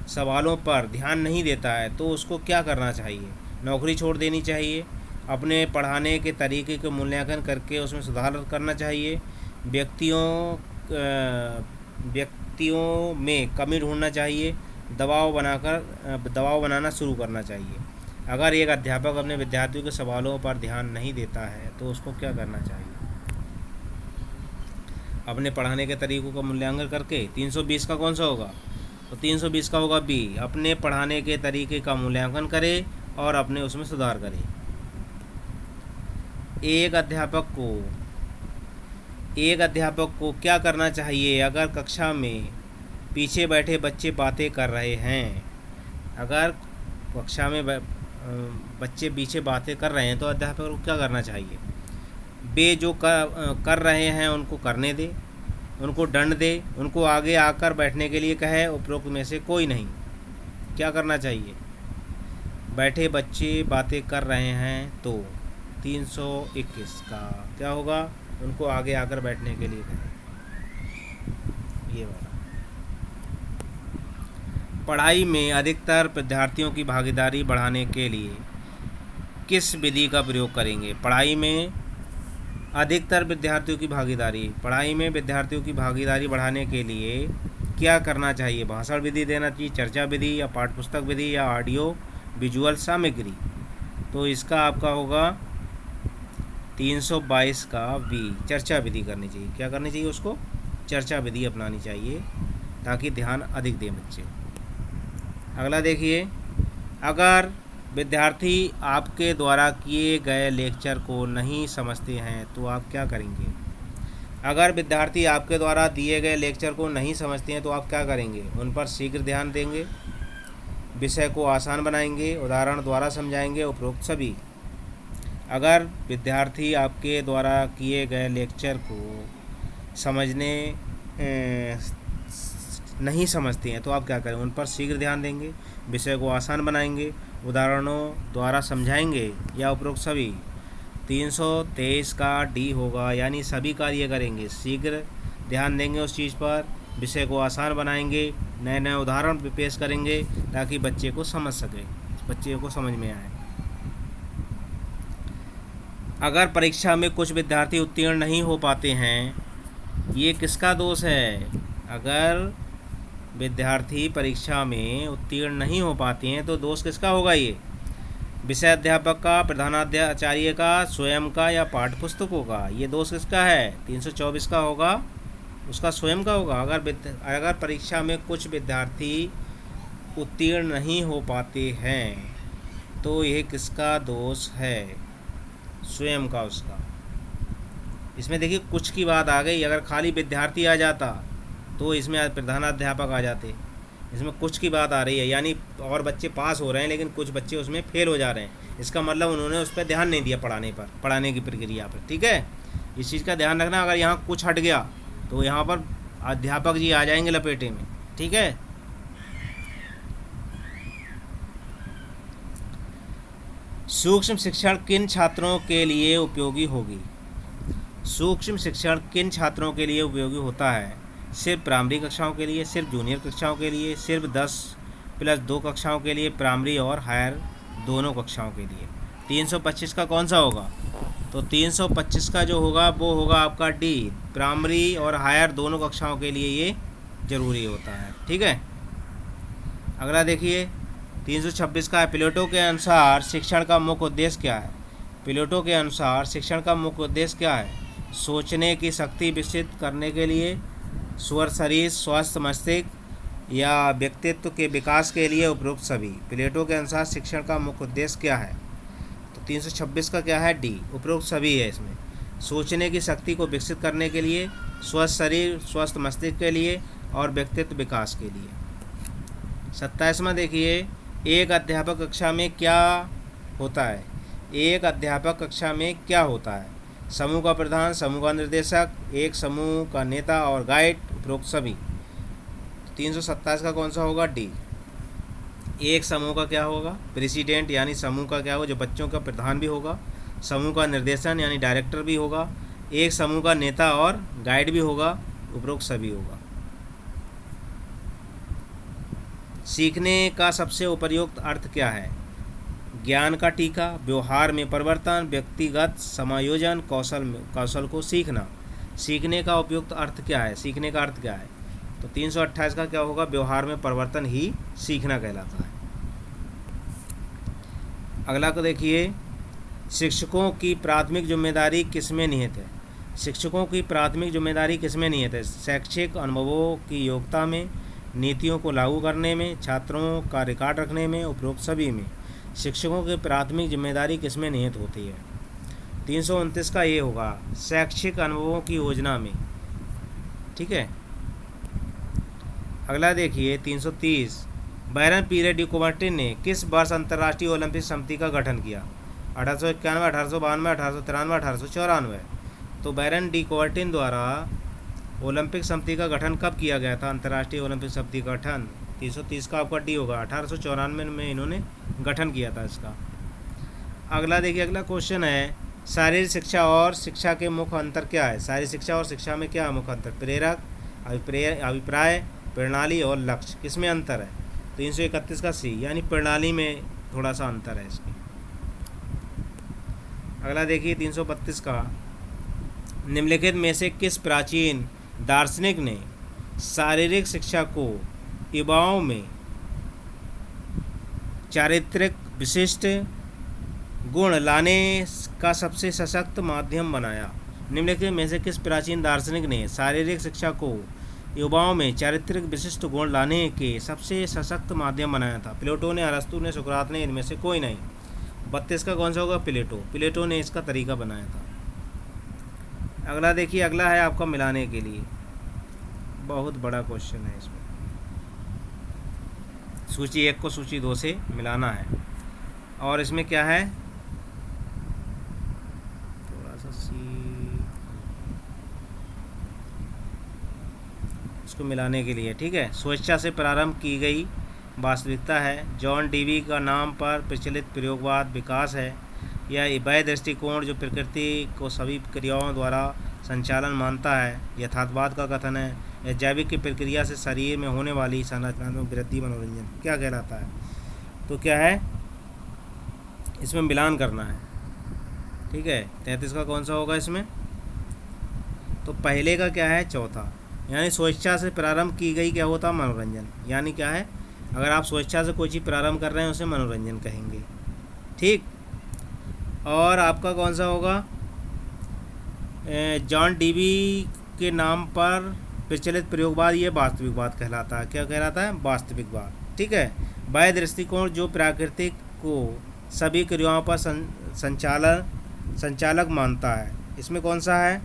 सवालों पर ध्यान नहीं देता है तो उसको क्या करना चाहिए? नौकरी छोड़ देनी चाहिए, अपने पढ़ाने के तरीके का मूल्यांकन करके उसमें सुधार करना चाहिए, व्यक्तियों में कमी ढूंढना चाहिए, दबाव बनाना शुरू करना चाहिए। अगर एक अध्यापक अपने विद्यार्थियों के सवालों पर ध्यान नहीं देता है तो उसको क्या करना चाहिए? अपने पढ़ाने के तरीकों का मूल्यांकन करके। 320 का कौन सा होगा? तो 320 का होगा बी, अपने पढ़ाने के तरीके का मूल्यांकन करे और अपने उसमें सुधार करे। एक अध्यापक को क्या करना चाहिए अगर कक्षा में पीछे बैठे बच्चे बातें कर रहे हैं? अगर कक्षा में बच्चे पीछे बातें कर रहे हैं तो अध्यापक को क्या करना चाहिए? वे जो कर रहे हैं उनको करने दे, उनको दंड दे, उनको आगे आकर बैठने के लिए कहे, उपरोक्त में से कोई नहीं। क्या करना चाहिए? बैठे बच्चे बातें कर रहे हैं तो 321 का क्या होगा? उनको आगे आकर बैठने के लिए कहे। ये वाला पढ़ाई में अधिकतर विद्यार्थियों की भागीदारी बढ़ाने के लिए किस विधि का प्रयोग करेंगे? पढ़ाई में विद्यार्थियों की भागीदारी बढ़ाने के लिए क्या करना चाहिए? भाषण विधि देना चाहिए, चर्चा विधि, या पाठ्यपुस्तक विधि, या ऑडियो विजुअल सामग्री। तो इसका आपका होगा 322 का बी, चर्चा विधि करनी चाहिए। क्या करनी चाहिए? उसको चर्चा विधि अपनानी चाहिए ताकि ध्यान अधिक दें बच्चे। अगला देखिए, अगर विद्यार्थी आपके द्वारा किए गए लेक्चर को नहीं समझते हैं तो आप क्या करेंगे? अगर विद्यार्थी आपके द्वारा दिए गए लेक्चर को नहीं समझते हैं तो आप क्या करेंगे? उन पर शीघ्र ध्यान देंगे, विषय को आसान बनाएंगे, उदाहरण द्वारा समझाएंगे, उपरोक्त सभी। अगर विद्यार्थी आपके द्वारा किए गए लेक्चर को नहीं समझते हैं तो आप क्या करें? उन पर शीघ्र ध्यान देंगे, विषय को आसान बनाएंगे, उदाहरणों द्वारा समझाएंगे, या उपरोक्त सभी। 323 का डी होगा, यानी सभी कार्य करेंगे, शीघ्र ध्यान देंगे उस चीज़ पर, विषय को आसान बनाएंगे, नए नए उदाहरण पेश करेंगे ताकि बच्चे को समझ सके, बच्चे को समझ में आए। अगर परीक्षा में कुछ विद्यार्थी उत्तीर्ण नहीं हो पाते हैं, ये किसका दोष है? अगर विद्यार्थी परीक्षा में उत्तीर्ण नहीं हो पाते हैं तो दोष किसका होगा? ये विषय अध्यापक का, प्रधानाचार्य का, स्वयं का, या पाठ्यपुस्तकों का? ये दोष किसका है? 324 का होगा, उसका स्वयं का होगा। अगर परीक्षा में कुछ विद्यार्थी उत्तीर्ण नहीं हो पाते हैं तो यह किसका दोष है? स्वयं का, उसका। इसमें देखिए कुछ की बात आ गई, अगर खाली विद्यार्थी आ जाता तो इसमें प्रधानाध्यापक आ जाते। इसमें कुछ की बात आ रही है, यानी और बच्चे पास हो रहे हैं लेकिन कुछ बच्चे उसमें फेल हो जा रहे हैं। इसका मतलब उन्होंने उस पर ध्यान नहीं दिया, पढ़ाने की प्रक्रिया पर। ठीक है, इस चीज़ का ध्यान रखना। अगर यहाँ कुछ हट गया तो यहाँ पर अध्यापक जी आ जाएंगे लपेटे में। ठीक है, सूक्ष्म शिक्षण किन छात्रों के लिए उपयोगी होगी? सूक्ष्म शिक्षण किन छात्रों के लिए उपयोगी होता है? सिर्फ प्राइमरी कक्षाओं के लिए, सिर्फ जूनियर कक्षाओं के लिए, सिर्फ 10+2 कक्षाओं के लिए, प्राइमरी और हायर दोनों कक्षाओं के लिए। 325 का कौन सा होगा? तो 325 का जो होगा वो होगा आपका डी। प्राइमरी और हायर दोनों कक्षाओं के लिए ये ज़रूरी होता है। ठीक है, अगला देखिए 326 का है, प्लेटो के अनुसार शिक्षण का मुख्य उद्देश्य क्या है। प्लेटो के अनुसार शिक्षण का मुख्य उद्देश्य क्या है। सोचने की शक्ति विकसित करने के लिए, स्वर शरीर, स्वस्थ मस्तिष्क या व्यक्तित्व के विकास के लिए, उपरोक्त सभी। प्लेटो के अनुसार शिक्षण का मुख्य उद्देश्य क्या है। तो 326 का क्या है, डी, उपरोक्त सभी है इसमें। सोचने की शक्ति को विकसित करने के लिए, स्वस्थ शरीर, स्वस्थ मस्तिष्क के लिए और व्यक्तित्व विकास के लिए। 27वां देखिए, एक अध्यापक कक्षा में क्या होता है। एक अध्यापक कक्षा में क्या होता है। समूह का प्रधान, समूह का निर्देशक, एक समूह का नेता और गाइड, उपरोक्त सभी। 327 का कौन सा होगा, डी। एक समूह का क्या होगा, प्रेसिडेंट, यानी समूह का क्या होगा, जो बच्चों का प्रधान भी होगा। समूह का निर्देशन यानी डायरेक्टर भी होगा। एक समूह का नेता और गाइड भी होगा, उपरोक्त सभी होगा। सीखने का सबसे उपयुक्त अर्थ क्या है। ज्ञान का टीका, व्यवहार में परिवर्तन, व्यक्तिगत समायोजन, कौशल को सीखना। सीखने का उपयुक्त अर्थ क्या है, सीखने का अर्थ क्या है। तो 328 का क्या होगा, व्यवहार में परिवर्तन ही सीखना कहलाता है। अगला को देखिए, शिक्षकों की प्राथमिक जिम्मेदारी किसमें निहित है। शिक्षकों की प्राथमिक जिम्मेदारी किसमें निहित है। शैक्षिक अनुभवों की योग्यता में, नीतियों को लागू करने में, छात्रों का रिकॉर्ड रखने में, उपरोक्त सभी में। शिक्षकों की प्राथमिक जिम्मेदारी किसमें निहित होती है। 329 का ये होगा, शैक्षिक अनुभवों की योजना में। ठीक है, अगला देखिए 330, बैरन पीरे डी कुबर्टिन ने किस वर्ष अंतर्राष्ट्रीय ओलंपिक समिति का गठन किया। 1891, 1892, 1893, 1894। तो बैरन डी कुबर्टिन द्वारा ओलंपिक समिति का गठन कब किया गया था। अंतर्राष्ट्रीय ओलंपिक समिति का गठन 330 का आपका डी होगा, 1894 में इन्होंने गठन किया था इसका। अगला देखिए, अगला क्वेश्चन है, शारीरिक शिक्षा और शिक्षा के मुख्य अंतर क्या है। शारीरिक शिक्षा और शिक्षा में क्या है मुख्य अंतर। प्रेरक, अभिप्राय, प्रणाली और लक्ष्य, किसमें अंतर है। 331 का सी, यानी प्रणाली में थोड़ा सा अंतर है इसकी। अगला देखिए 332 का, निम्नलिखित में से किस प्राचीन दार्शनिक ने शारीरिक शिक्षा को युवाओं में चारित्रिक विशिष्ट गुण लाने का सबसे सशक्त माध्यम बनाया। निम्नलिखित में से किस प्राचीन दार्शनिक ने शारीरिक शिक्षा को युवाओं में चारित्रिक विशिष्ट गुण लाने के सबसे सशक्त माध्यम बनाया था। प्लेटो ने, अरस्तु ने, सुकरात ने, इनमें से कोई नहीं। 32 का कौन सा होगा, प्लेटो ने इसका तरीका बनाया था। अगला देखिए, अगला है आपका मिलाने के लिए, बहुत बड़ा क्वेश्चन है इसमें। सूची 1 को सूची 2 से मिलाना है और इसमें क्या है, थोड़ा सा इसको मिलाने के लिए। ठीक है, स्वेच्छा से प्रारंभ की गई वास्तविकता है। जॉन डीवी का नाम पर प्रचलित प्रयोगवाद विकास है। यह वह दृष्टिकोण जो प्रकृति को सभी क्रियाओं द्वारा संचालन मानता है। यथार्थवाद का कथन है। यह जैविक की प्रक्रिया से शरीर में होने वाली संरचनात्मक वृद्धि मनोरंजन क्या कहलाता है। तो क्या है, इसमें मिलान करना है। ठीक है, 33 का कौन सा होगा इसमें, तो पहले का क्या है, चौथा, यानी स्वेच्छा से प्रारंभ की गई क्या होता, मनोरंजन। यानी क्या है, अगर आप स्वेच्छा से कोई चीज़ प्रारंभ कर रहे हैं उसे मनोरंजन कहेंगे। ठीक, और आपका कौन सा होगा, जॉन डीवी के नाम पर प्रचलित प्रयोगवाद, ये वास्तविकवाद कहलाता है। क्या कहलाता है, वास्तविकवाद। ठीक है, वह दृष्टिकोण जो प्राकृतिक को सभी क्रियाओं पर संचालक मानता है। इसमें कौन सा है,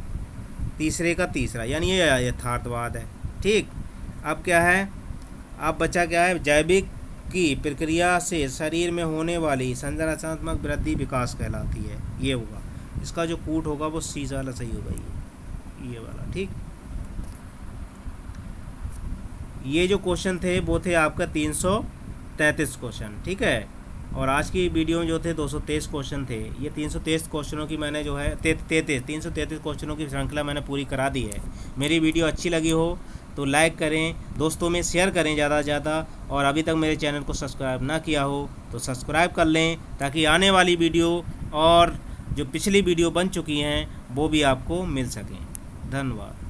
तीसरे का तीसरा, यानी ये यथार्थवाद है। ठीक, अब क्या है, अब बचा क्या है, जैविक की प्रक्रिया से शरीर में होने वाली संरचनात्मक वृद्धि विकास कहलाती है। ये होगा, इसका जो कूट होगा वो सी वाला सही होगा, ये वाला। ठीक, ये जो क्वेश्चन थे वो थे आपका 333 क्वेश्चन। ठीक है, और आज की वीडियो जो थे 223 क्वेश्चन थे। ये 323 क्वेश्चनों की मैंने जो है 333 क्वेश्चनों की श्रृंखला मैंने पूरी करा दी है। मेरी वीडियो अच्छी लगी हो तो लाइक करें, दोस्तों में शेयर करें ज़्यादा से ज़्यादा, और अभी तक मेरे चैनल को सब्सक्राइब ना किया हो तो सब्सक्राइब कर लें, ताकि आने वाली वीडियो और जो पिछली वीडियो बन चुकी हैं वो भी आपको मिल सकें। धन्यवाद।